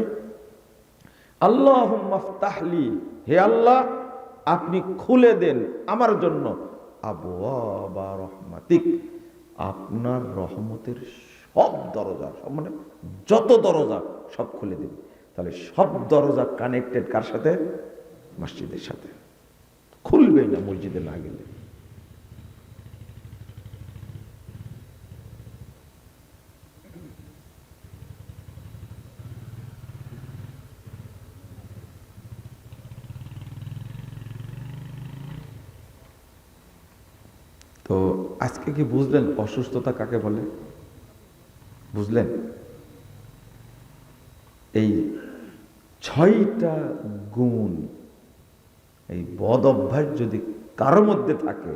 আল্লাহুম্মা ফতাহলি, হে আল্লাহ আপনি খুলে দেন আমার জন্য আবওয়াবা রহমাতিক, আপনার রহমতের সব দরজা, সব মানে যত দরজা সব খুলে দিন। তাহলে সব দরজা কানেক্টেড কার সাথে? মসজিদের সাথে। খুলবেই না মসজিদে না গেলে। তো আজকে কি বুঝলেন অসুস্থতা কাকে বলে? বুঝলেন? এই 6টা গুণ, এই বদ অভ্যাস যদি কারোর মধ্যে থাকে,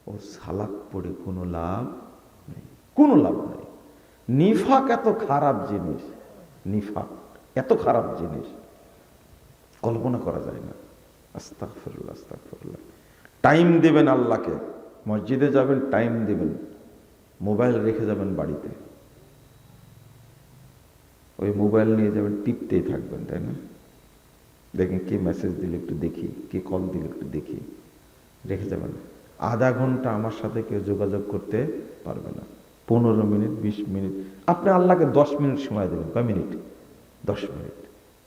ও সালাত পড়ে কোনো লাভ নেই, কোনো লাভ নেই। নিফাক এত খারাপ জিনিস, নিফাক এত খারাপ জিনিস কল্পনা করা যায় না। আস্তাগফিরুল্লাহ, আস্তাগফিরুল্লাহ। টাইম দেবেন আল্লাহকে, মসজিদে যাবেন টাইম দেবেন, মোবাইল রেখে যাবেন বাড়িতে, ওই মোবাইল নিয়ে যাবেন, টিপতেই থাকবেন, তাই না? দেখেন কে মেসেজ দিলে একটু দেখি, কে কল দিলে একটু দেখি, রেখে যাবেন। আধা ঘন্টা আমার সাথে কেউ যোগাযোগ করতে পারবে না। 15 মিনিট 20 মিনিট, আপনি আল্লাহকে 10 মিনিট সময় দেবেন। কয় মিনিট? 10 মিনিট।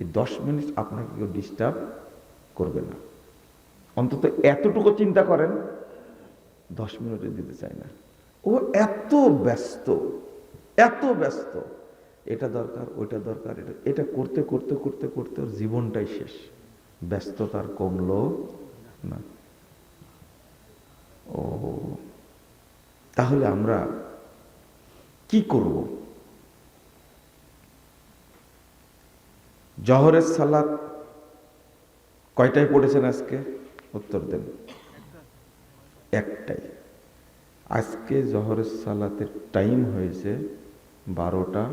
এই 10 মিনিট আপনাকে কেউ ডিস্টার্ব করবে না। অন্তত এতটুকু চিন্তা করেন, 10 মিনিটে দিতে চায় না। ও এত ব্যস্ত, এত ব্যস্ত, এটা দরকার ওইটা দরকার, এটা করতে করতে করতে করতে ওর জীবনটাই শেষ। ব্যস্ততার কমলো না। ও তাহলে আমরা কি করব? জহরের সালাত কয়টায় পড়েছেন আজকে? উত্তর দেন। একটাই। আজকে জহরের সালাতের টাইম হয়েছে 12টা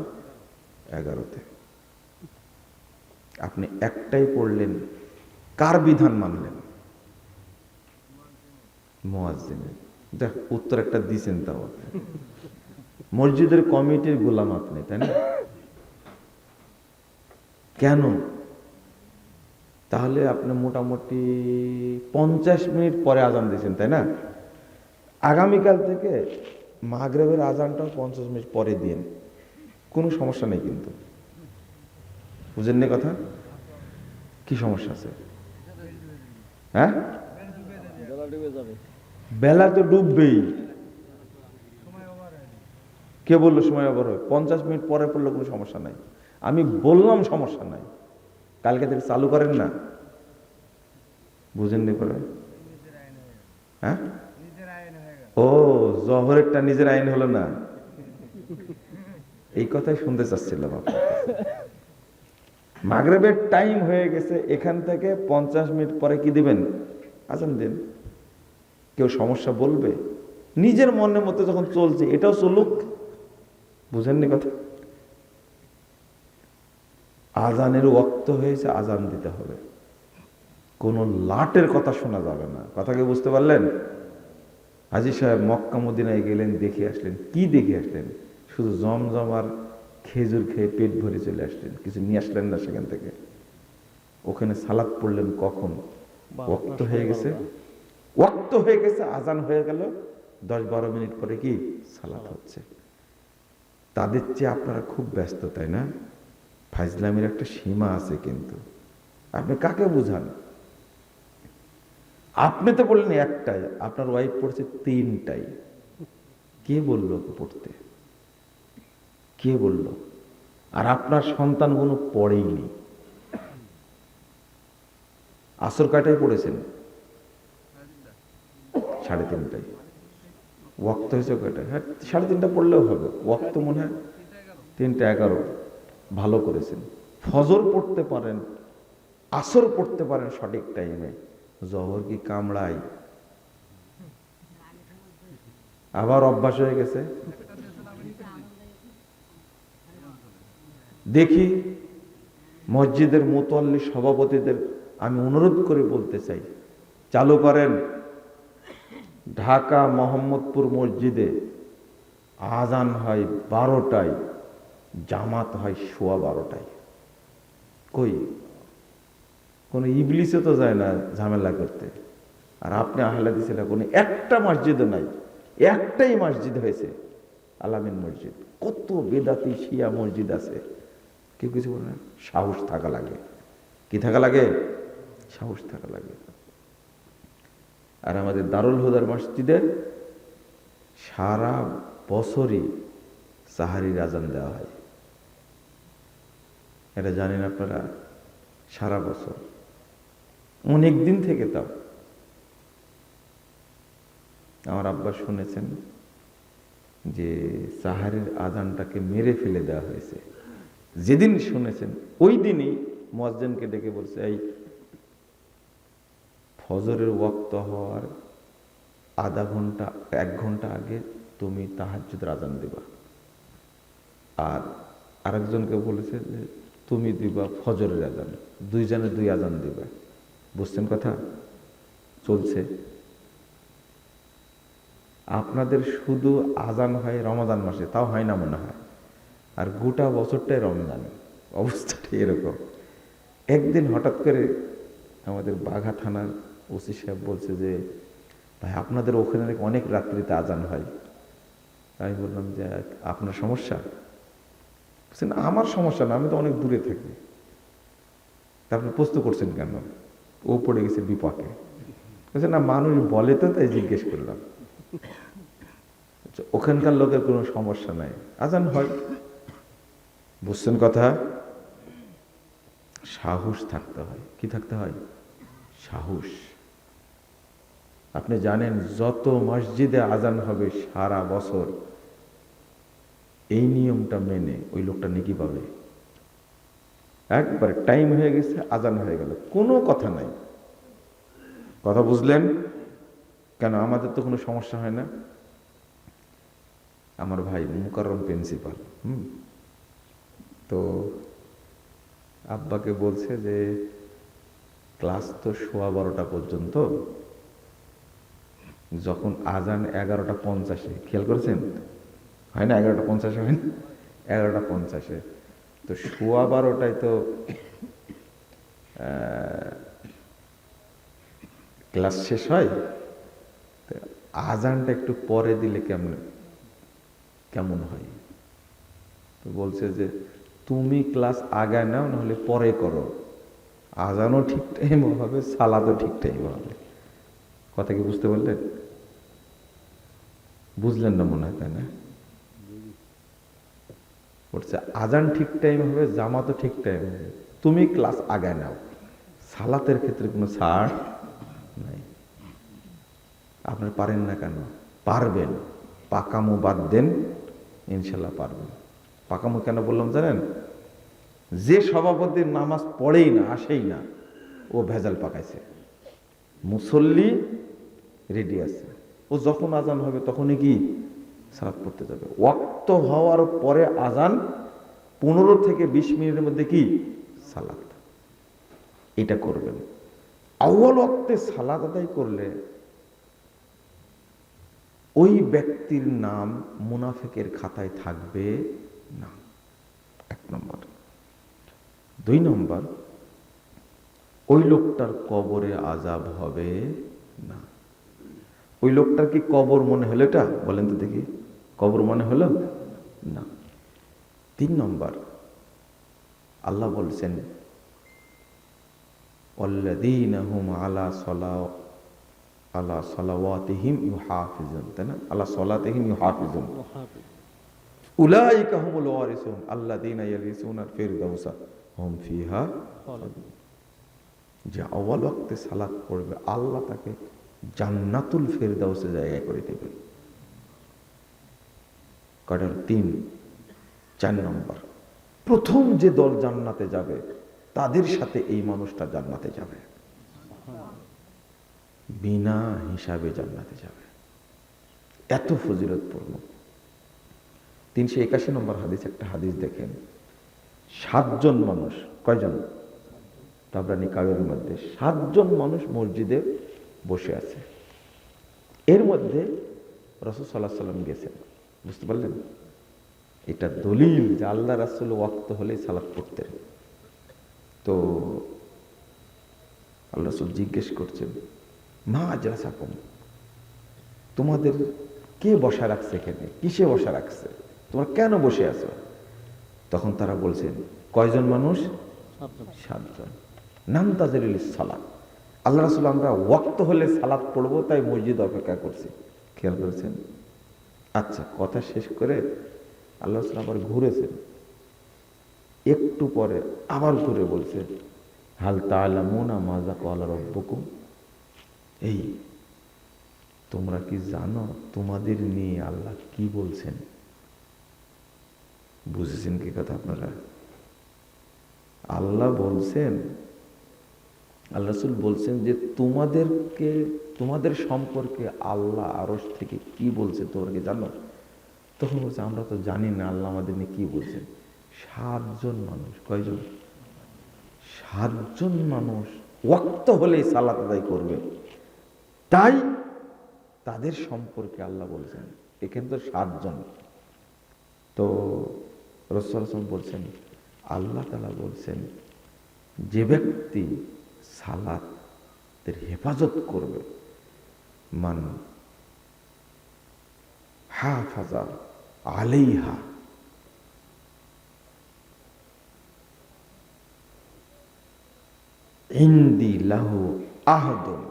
11-তে। আপনি একটাই পড়লেন, কার বিধান মানলেন? মুয়াজ্জিনের। দেখ উত্তর একটা দিছেন, তাও মসজিদের কমিটির গোলাম আপনি, তাই না? কেন? তাহলে আপনি মোটামুটি 50 মিনিট পরে আজান দিয়েছেন, তাই না? আগামীকাল থেকে মাগরিবের আজানটাও 50 মিনিট পরে দিন, কোনো সমস্যা নেই কিন্তু। বুঝেননি কথা? কি সমস্যা আছে? হ্যাঁ, বেলা তো ডুববেই। কে বললো সময় ওভার হয়? 50 মিনিট পরে পড়লে কোনো সমস্যা নাই। আমি বললাম সমস্যা নাই, কালকে থেকে চালু করেন না। বুঝেননি করে? হ্যাঁ, ও জহরেরটা নিজের আইন হলো না, এই কথাই শুনতে চাচ্ছিলাম। মাগরিবের টাইম হয়ে গেছে, এখান থেকে 50 মিনিট পরে কি দিবেন? আজান দিন। কেউ সমস্যা বলবে? নিজের মনের মতো যখন চলছে এটাও চলুক। বুঝেননি কথা? আজানের ওয়াক্ত হয়েছে, আজান দিতে হবে। কোন লাটের কথা শোনা যাবে না। কথাকে বুঝতে পারলেন? হাজী সাহেব মক্কা মদিনায় গেলেন, দেখে আসলেন। কি দেখে আসলেন? শুধু জমজম আর খেজুর খেয়ে পেট ভরে চলে আসলেন, কিছু নিয়ে আসলেন না সেখান থেকে। ওখানে সালাত পড়লেন কখন? ওয়াক্ত হয়ে গেছে, ওয়াক্ত হয়ে গেছে, আজান হয়ে গেল, 10-12 মিনিট পরে কি সালাত হচ্ছে। তাদের চেয়ে আপনারা খুব ব্যস্ত, তাই না? ফাইজলামের একটা সীমা আছে কিন্তু। আপনি কাকে বুঝান? আপনি তো বললেন একটাই, আপনার ওয়াইফ পড়ছে 3টাই। কে বললো পড়তে? কে বলল? আর আপনার সন্তানগুলো পড়েইনি। আসর কয়টায় পড়েছেন? 3:30টায়। ওয়াক্ত হয়েছে কয়টায়? হ্যাঁ 3:30 পড়লেও হবে। ওয়াক্ত মনে হয় 3:11। ভালো করেছেন। ফজর পড়তে পারেন, আসর পড়তে পারেন সঠিক টাইমে। জহর কি কামড়াই? আবার অভ্যাস হয়ে গেছে। দেখি মসজিদের মুতাল্লি সভাপতিদের আমি অনুরোধ করে বলতে চাই, চালু করেন ঢাকা মোহাম্মদপুর মসজিদে আজান হয় 12টায়, জামাত হয় 12:15। কই কোনো ইবলিসে তো যায় না ঝামেলা করতে, আর আপনি আহলে হাদিসেরা কোনো একটা মসজিদও নাই, একটাই মসজিদ হয়েছে আলামিন মসজিদ। কত বেদাতি শিয়া মসজিদ আছে, কেউ কিছু বলে না। সাহস থাকা লাগে। কি থাকা লাগে? সাহস থাকা লাগে। আর আমাদের দারুল হুদার মসজিদে সারা বছরই সাহারির আজান দেওয়া হয়। এটা জানেন আপনারা? সারা বছর, অনেক দিন থেকে। তাও আমার আব্বা শুনেছেন যে সাহারির আজানটাকে মেরে ফেলে দেওয়া হয়েছে। যেদিন শুনেছেন ওই দিনই মুয়াজ্জিনকে ডেকে বলছে, এই ফজরের ওয়াক্ত হওয়ার আধা ঘন্টা 1 ঘন্টা আগে তুমি তাহাজ্জুদের আজান দিবা, আর আরেকজনকে বলেছে যে তুমি দিবা ফজরের আজান। 2 জনে 2 আজান দিবা। বুঝছেন কথা? চলছে। আপনাদের শুধু আজান হয় রমাদান মাসে, তাও হয় না মনে হয়, আর গোটা বছরটাই রমজান। অবস্থাটা এরকম। একদিন হঠাৎ করে আমাদের বাঘা থানার ওসি সাহেব বলছে যে ভাই আপনাদের ওখানে নাকি অনেক রাত্রিতে আজান হয়। আমি বললাম যে আপনার সমস্যা? বলছেন আমার সমস্যা না, আমি তো অনেক দূরে থাকি। তারপরে প্রশ্ন করছেন কেন? ও পড়ে গেছে বিপাকে। বলছে না, মানুষ বলে তো, তাই জিজ্ঞেস করলাম। ওখানকার লোকের কোনো সমস্যা নাই, আজান হয়। বুঝছেন কথা? সাহস থাকতে হয়। কি থাকতে হয়? সাহস। আপনি জানেন যত মসজিদে আজান হবে সারা বছর, এই নিয়মটা মেনে ওই লোকটা নেকি পাবে। একবার টাইম হয়ে গেছে, আজান হয়ে গেল, কোনো কথা নাই। কথা বুঝলেন? কেন আমাদের তো কোনো সমস্যা হয় না। আমার ভাই মুকাররম প্রিন্সিপাল, তো আব্বাকে বলছে যে ক্লাস তো 12:15 পর্যন্ত, যখন আজান 11:50, খেয়াল করেছেন? হয় না 11:50 হয় না? 11:50, তো 12:15 তো ক্লাস শেষ হয়। আজানটা একটু পরে দিলে কেমন হয়? তো বলছে যে তুমি ক্লাস আগায় নাও, নাহলে পরে করো, আজানও ঠিক টাইম হবে, সালাদও ঠিক টাইম হবে। কথা কি বুঝতে পারলেন? বুঝলেন না মনে হয়, তাই না? বলছে আজান ঠিক টাইম হবে, জামাতও ঠিক টাইম হবে, তুমি ক্লাস আগায় নাও, সালাতের ক্ষেত্রে কোনো ছাড় নাই। আপনি পারেন না কেন? পারবেন। পাকামো বাদ দেন, ইনশাল্লাহ পারবেন। পাকামো কেন বললাম জানেন? যে সভাপতির নামাজ পড়েই না, আসেই না, ও ভেজাল পাকাইছে। মুসল্লি রেডি আছে, ও যখন আজান হবে তখনই কি সালাত পড়তে যাবে। ওয়াক্ত হওয়ার পরে আজান 15 থেকে 20 মিনিটের মধ্যে কি সালাত, এটা করবেন। আউয়াল ওয়াক্তে সালাত আদায় করলে ওই ব্যক্তির নাম মুনাফিকের খাতায় থাকবে না, 1 নম্বর। 2 নম্বর, ওই লোকটার কবরে আযাব হবে না। ওই লোকটার কি কবর মনে হলো? এটা বলেন তো দেখি, কবর মনে হলো না। 3 নম্বর, আল্লাহ বলছেন আল্লাযীনা হুম আলা সালাওয়াতিহিম ইউহাফিজুন, তাই না? আলা সালাতিহিম ইউহাফিজুন উলাইকা হুমুল ওয়ারিসুন আল্লাযীনা ইয়ারিসুনাল ফিরদাউসা হুম ফিহা খালিদুন। যে আউয়াল ওয়াক্তে সালাত পড়বে, আল্লাহ তাকে জান্নাতুল ফিরদাউসে জায়গা করে দেবে। কারণ 3, 4 নম্বর, প্রথম যে দল জান্নাতে যাবে তাদের সাথে এই মানুষটা জান্নাতে যাবে, বিনা হিসাবে জান্নাতে যাবে। এত ফজিলতপূর্ণ। 381 নম্বর হাদিস, একটা হাদিস দেখেন, 7 জন মানুষ, কয়জন? তাবরানী কাবের মধ্যে 7 জন মানুষ মসজিদে বসে আছে। এর মধ্যে রাসূল সাল্লাল্লাহু আলাইহি ওয়াসাল্লাম গেছেন। বুঝতে পারলেন? এটা দলিল যে আল্লাহ রাসূল ওয়াক্ত হলেই সালাত পড়তেন। তো আল্লাহ রাসূল জিজ্ঞেস করছেন, মা আজরাসাকুম, তোমাদের কে বসা রাখছে এখানে? কিসে বসা রাখছে? তোমরা কেন বসে আছো? তখন তারা বলছেন, কয়জন মানুষ? 7 জন। নামতাজিরুল সালাত, আল্লাহ রাসূল আমরা ওয়াক্ত হলে সালাত পড়বো তাই মসজিদ অপেক্ষা করছি। খেয়াল করেছেন? আচ্ছা, কথা শেষ করে আল্লাহ রাসূল আবার ঘুরেছেন, একটু পরে আবার ঘুরে বলছে, হাল তা'লামুনা মাযা ক্বালা রাব্বুকুম, এই তোমরা কি জানো তোমাদের নিয়ে আল্লাহ কি বলছেন? বুঝেছেন কি কথা আপনারা? আল্লাহ বলছেন, আল্লাহ রাসূল বলছেন যে তোমাদেরকে, তোমাদের সম্পর্কে আল্লাহ আরশ থেকে কি বলছে তোমরা কি জানো? তখন বলছে, আমরা তো জানি না আল্লাহ আমাদের নিয়ে কি বলছেন। 7 জন মানুষ, কয়জন? 7 জন মানুষ ওয়াক্ত হলেই সালাত আদায় করবে, তাই তাদের সম্পর্কে আল্লাহ বলছেন। এখানে তো 7 জন। তো রাসূল সাল্লাল্লাহু আলাইহি ওয়াসাল্লাম বলছেন, আল্লাহ তাআলা বলছেন, যে ব্যক্তি সালাতের হেফাজত করবে, মান হাফাজা আলাইহা, ইনদি লাহু আহদুন,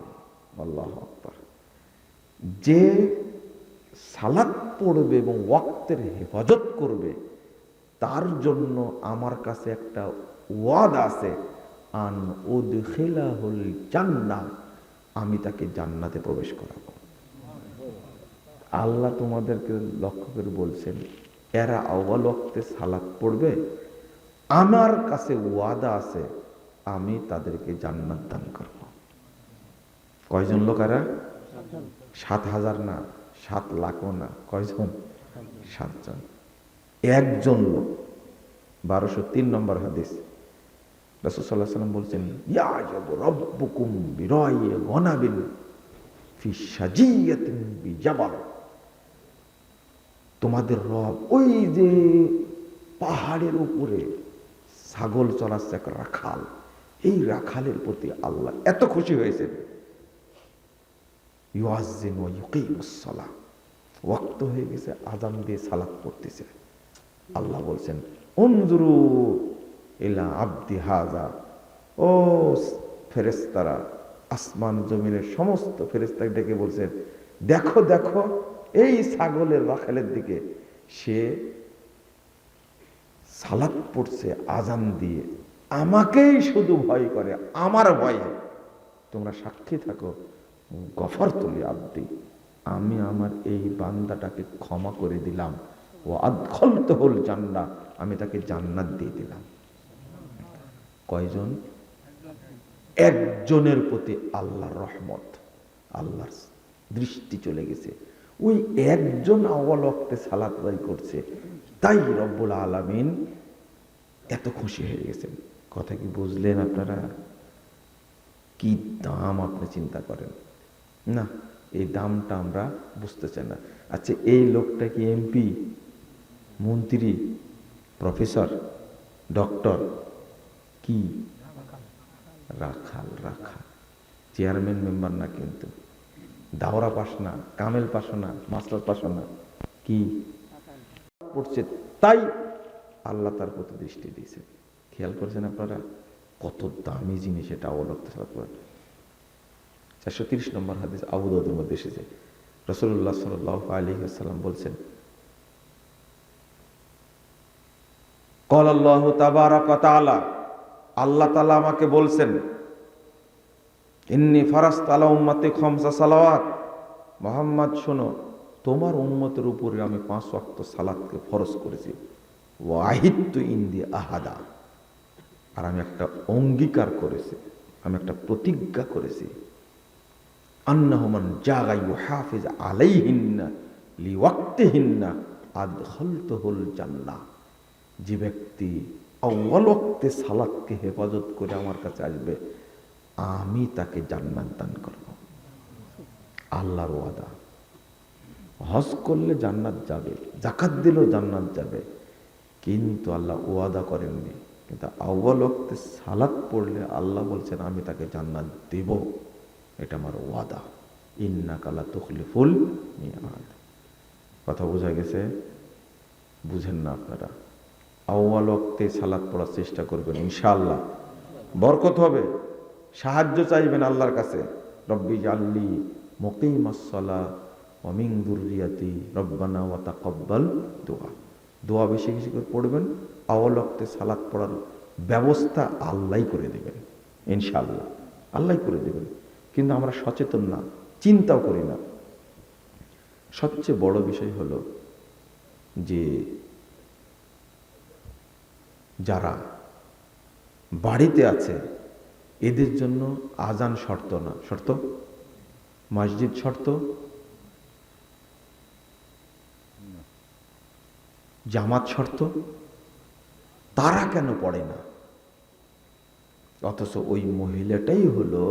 আল্লাহু আকবার, যে সালাত পড়বে এবং ওয়াক্তের হেফাজত করবে তার জন্য আমার কাছে একটা ওয়াদা আছে, আন উদখিলাহুল জান্নাহ, আমি তাকে জান্নাতে প্রবেশ করাবো। আল্লাহ তোমাদেরকে লক্ষ্য করে বলছেন, এরা আউয়াল ওয়াক্তে সালাত পড়বে, আমার কাছে ওয়াদা আছে, আমি তাদেরকে জান্নাত দান করব। কয়জন লোক এরা? 7,000 না, 7 লাখও না, কয়জন? 7 জন। একজন লোক। 1203 নম্বর হাদিস, রাসূল সাল্লাল্লাহু আলাইহি ওয়াসাল্লাম বলছেন, ইয়াজাবু রাব্বুকুম বিরাই গনাবিন ফি সাজিয়াতিন বিজাবাল, তোমাদের রব ওই যে পাহাড়ের উপরে ছাগল চড়াচ্ছে এক রাখাল, এই রাখালের প্রতি আল্লাহ এত খুশি হয়েছেন, ইউয়াজ্জিন ওয়া ইউকিমুস সালাহ, ওয়াক্ত হয়ে গেছে, আযান দিয়ে সালাত পড়তেছে। আল্লাহ বলছেন, উনজুরু ইলা আবদি হাযা, ও ফেরেশতারা, আসমান জমিনের সমস্ত ফেরেশতাকে ডেকে বলছেন, দেখো দেখো এই ছাগলের রাখালের দিকে, সে সালাত পড়ছে আযান দিয়ে, আমাকেই শুধু ভয় করে, আমার ভয়ে। তোমরা সাক্ষী থাকো, গফরতু লি আবদি, আমি আমার এই বান্দাটাকে ক্ষমা করে দিলাম, ও আদখালতুহুল জান্নাহ, আমি তাকে জান্নাত দিয়ে দিলাম। কয়জন? একজনের প্রতি আল্লাহর রহমত, আল্লাহর দৃষ্টি চলে গেছে, ওই একজন আউয়াল ওয়াক্তে সালাত আদায় করছে, তাই রব্বুল আলামিন এত খুশি হয়ে গেছেন। কথা কি বুঝলেন আপনারা? কি দাম আপনি চিন্তা করেন না, এই দামটা আমরা বুঝতে চাই না। আচ্ছা, এই লোকটা কি এমপি, মন্ত্রী, প্রফেসর, ডক্টর? কি? রাখাল। রাখাল, চেয়ারম্যান মেম্বার না, কিন্তু দাওরা পাস না, কামেল পাস না, মাস্টার পাস না, কি পড়ছে, তাই আল্লাহ তার প্রতি দৃষ্টি দিয়েছে। খেয়াল করছেন আপনারা? কত দামি জিনিস এটা অবলক্ত। 430 নম্বর হাদিস আবু দাউদের মধ্যে এসেছে, রাসূলুল্লাহ সাল্লাল্লাহু আলাইহি ওয়াসাল্লাম বলছেন, ক্বাল আল্লাহু তাবারাকা ওয়া তাআলা, আল্লাহ তাআলা আমাকে বলছেন, ইন্নী ফারাজতু আলা উম্মতি খামসা সালাওয়াত, মুহাম্মদ শোনো, তোমার উম্মতের উপরে আমি 5 ওয়াক্ত সালাতকে ফরজ করেছি, ওয়া আহিদতু ইনদি আহাদা, আর আমি একটা অঙ্গীকার করেছি, আমি একটা প্রতিজ্ঞা করেছি, আন্নাহু মান জাগা ইউহাফিজ আলাইহিন্না লিওয়াক্তিহিন্না আদখালতুহুল জান্নাহ, যে ব্যক্তি আউয়াল ওয়াক্তে সালাতকে হেফাজত করে আমার কাছে আসবে, আমি তাকে জান্নাত দান করব। আল্লাহর ওয়াদা। হজ করলে জান্নাত যাবে, যাকাত দিলেও জান্নাত যাবে, কিন্তু আল্লাহ ওয়াদা করেননি। কিন্তু আউয়াল ওয়াক্তে সালাত পড়লে আল্লাহ বলছেন আমি তাকে জান্নাত দেব, এটা আমার ওয়াদা। ইন্নাকা লা তুখলিফুল মিআদ। কথা বোঝা গেছে? বুঝেন না আপনারা? আউয়াল ওয়াক্তে সালাত পড়ার চেষ্টা করবেন, ইনশাআল্লাহ বরকত হবে। সাহায্য চাইবেন আল্লাহর কাছে, রব্বি জাল্লি মুকিমাস সালাহ ওয়া মিন যুররিয়াতি রব্বানা ওয়া তাকাব্বাল দুআ। দোয়া বেশি বেশি করে পড়বেন। আউয়াল ওয়াক্তে সালাত পড়ার ব্যবস্থা আল্লাহই করে দেবেন, ইনশাআল্লাহ আল্লাহই করে দেবেন। কিন্তু আমরা সচেতন না, চিন্তাও করি না। সবচেয়ে বড় বিষয় হলো যে যারা বাড়িতে আছে এদের জন্য আজান শর্ত না, শর্ত? মসজিদ শর্ত? জামাত শর্ত? তারা কেন পড়ে না? অথচ ওই মহিলাটাই হলো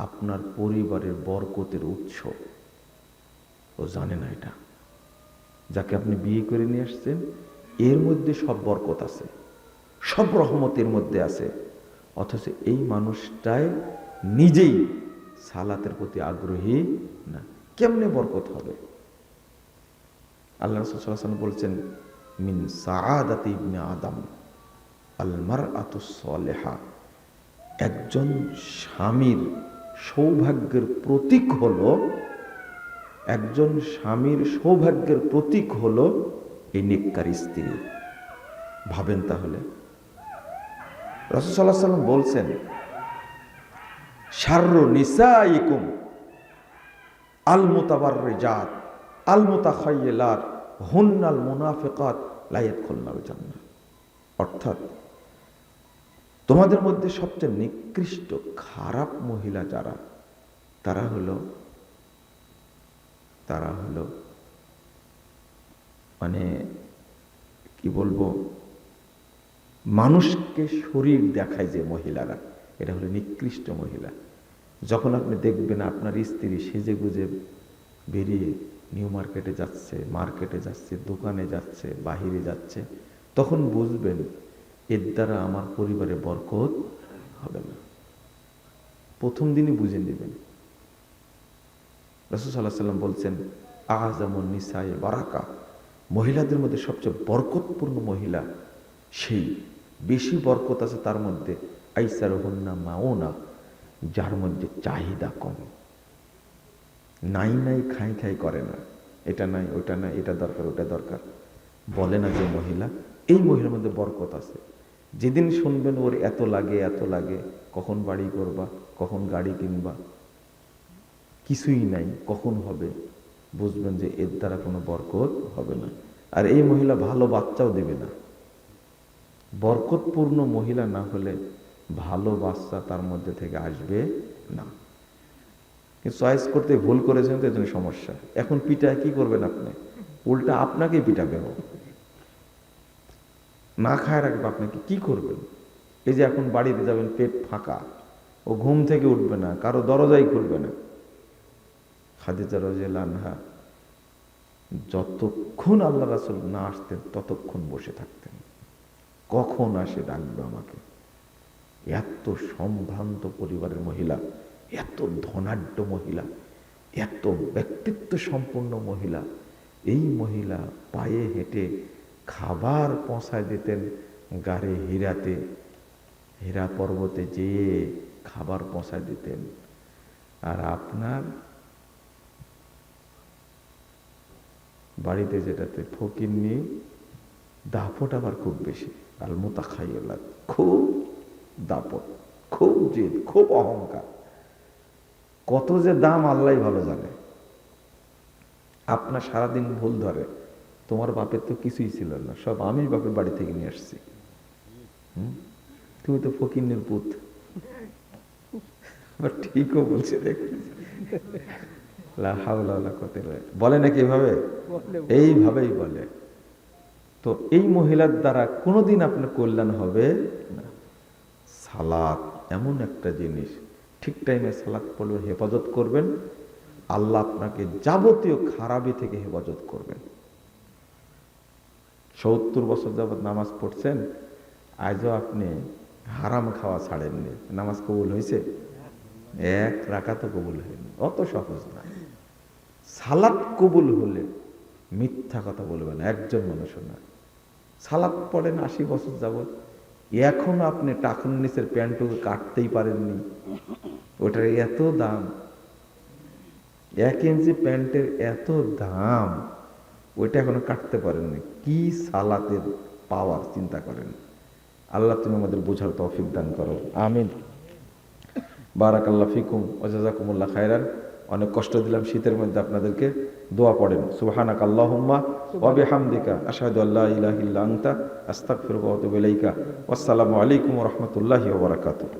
আপনার পরিবারের বরকতের উৎস। ও জানে না এটা। যাকে আপনি বিয়ে করে নিয়ে আসছেন এর মধ্যে সব বরকত আছে, সব রহমতের মধ্যে আছে। অথচ এই মানুষটাই নিজেই সালাতের প্রতি আগ্রহী না, কেমনে বরকত হবে? আল্লাহ রাসূল সাল্লাল্লাহু আলাইহি ওয়াসাল্লাম বলছেন, মিন সাআদাতি ইবনে আদম আল মারআতুস সালিহা। একজন স্বামীর সৌভাগ্যের প্রতীক হলো, একজন স্বামীর সৌভাগ্যের প্রতীক হলো এই নেককার স্ত্রী। ভাবেন তাহলে। রাসূল সাল্লাল্লাহু আলাইহি ওয়াসাল্লাম বলছেন, শাররু নিসাইকুম আল মুতাবাররিজাত আল মুতাখায়্যিলাত হুন্নাল মুনাফিকাত লা ইয়াদখুলনাল জান্নাহ। অর্থাৎ তোমাদের মধ্যে সবচেয়ে নিকৃষ্ট খারাপ মহিলা যারা, তারা হলো মানে কি বলবো, মানুষকে শরীর দেখায় যে মহিলারা, এটা হলো নিকৃষ্ট মহিলা। যখন আপনি দেখবেন আপনার স্ত্রী সেজে গুজে বেরিয়ে নিউ মার্কেটে যাচ্ছে, মার্কেটে যাচ্ছে, দোকানে যাচ্ছে, বাহিরে যাচ্ছে, তখন বুঝবেন এর দ্বারা আমার পরিবারে বরকত হবে না। প্রথম দিনই বুঝে নেবেন। রাসূল সাল্লাল্লাহু আলাইহি ওয়াসাল্লাম বলছেন, আযামুন নিসায়ে বারাকা, মহিলাদের মধ্যে সবচেয়ে বরকতপূর্ণ মহিলা সেই, বেশি বরকত আছে তার মধ্যে, আইসারুহুন্না মাউনা, যার মধ্যে চাহিদা কম, নাই নাই খাই খাই করে না, এটা নাই ওটা নাই, এটা দরকার ওটা দরকার বলে না যে মহিলা, এই মহিলার মধ্যে বরকত আছে। যেদিন শুনবেন ওর এত লাগে এত লাগে, কখন বাড়ি করবা, কখন গাড়ি কিনবা, কিছুই নাই, কখন হবে, বুঝবেন যে এর দ্বারা কোনো বরকত হবে না। আর এই মহিলা ভালো বাচ্চাও দেবে না। বরকতপূর্ণ মহিলা না হলে ভালো বাচ্চা তার মধ্যে থেকে আসবে না। চয়েস করতে ভুল করেছেন তো, এর জন্য সমস্যা। এখন পিটায় কি করবেন আপনি? উল্টা আপনাকেই পিটাবে। না খায় রাখবে আপনাকে, কি করবেন? এই যে এখন বাড়িতে যাবেন পেট ফাঁকা, ও ঘুম থেকে উঠবে না, কারো দরজাই খুলবে না। খাদিজা রাদিয়াল্লাহু আনহা যতক্ষণ আল্লাহ রাসূল না আসতেন ততক্ষণ বসে থাকতেন, কখন আসে ডাকবে আমাকে। এত সম্ভ্রান্ত পরিবারের মহিলা, এত ধনাঢ্য মহিলা, এত ব্যক্তিত্ব সম্পন্ন মহিলা, এই মহিলা পায়ে হেঁটে খাবার পৌঁছায় দিতেন গাড়ে হীরাতে, হীরা পর্বতে যেয়ে খাবার পৌঁছায় দিতেন। আর আপনার বাড়িতে যেটাতে ফকিন্নি, দাপট আবার খুব বেশি, আল মুতাখায়্যিলাত, খুব দাপট, খুব জেদ, খুব অহংকার। কত যে দাম আল্লাহই ভালো জানে। আপনার সারাদিন ভুল ধরে, তোমার বাপের তো কিছুই ছিল না, সব আমি বাপের বাড়ি থেকে নিয়ে আসছি, তুমি তো ফকিন্নির পুত। ঠিকও বলছে, দেখ লা হাওলা ওয়ালা কুওয়াতা ইল্লা বিল্লাহ। বলে নাকি এইভাবে? এইভাবেই বলে। তো এই মহিলার দ্বারা কোনোদিন আপনার কল্যাণ হবে না। সালাত এমন একটা জিনিস, ঠিক টাইমে সালাত পড়লে হেফাজত করবেন, আল্লাহ আপনাকে যাবতীয় খারাপি থেকে হেফাজত করবেন। 70 বছর যাবৎ নামাজ পড়ছেন, আজও আপনি হারাম খাওয়া ছাড়েননি, নামাজ কবুল হয়েছে? এক রাকাতও কবুল হয়নি। অত সহজ না। সালাত কবুল হলে মিথ্যা কথা বলবেন একজন মানুষও না। সালাত পড়েন 80 বছর যাবৎ, এখন আপনি টাকুর নিচের প্যান্টটুকু কাটতেই পারেননি, ওটার এত দাম, 1 ইঞ্চি প্যান্টের এত দাম, ওইটা এখনো কাটতে পারেননি। কি সালাতের পাওয়ার চিন্তা করেন। আল্লাহ তুমি আমাদের বোঝার তৌফিক দান করো, আমিন। বারাকাল্লাহ ফিকুম ওয়া জাযাকুমুল্লাহ খায়রান। অনেক কষ্ট দিলাম শীতের মধ্যে আপনাদেরকে। দোয়া পড়েন, সুবহানাকা আল্লাহুম্মা ওয়া বিহামদিকা আশহাদু আল্লা ইলাহা ইল্লা আনতা আস্তাগফিরুকা ওয়া আতুবু ইলাইকা। ওয়াসসালামু আলাইকুম ওয়া রাহমাতুল্লাহি ওয়া বারাকাতুহু।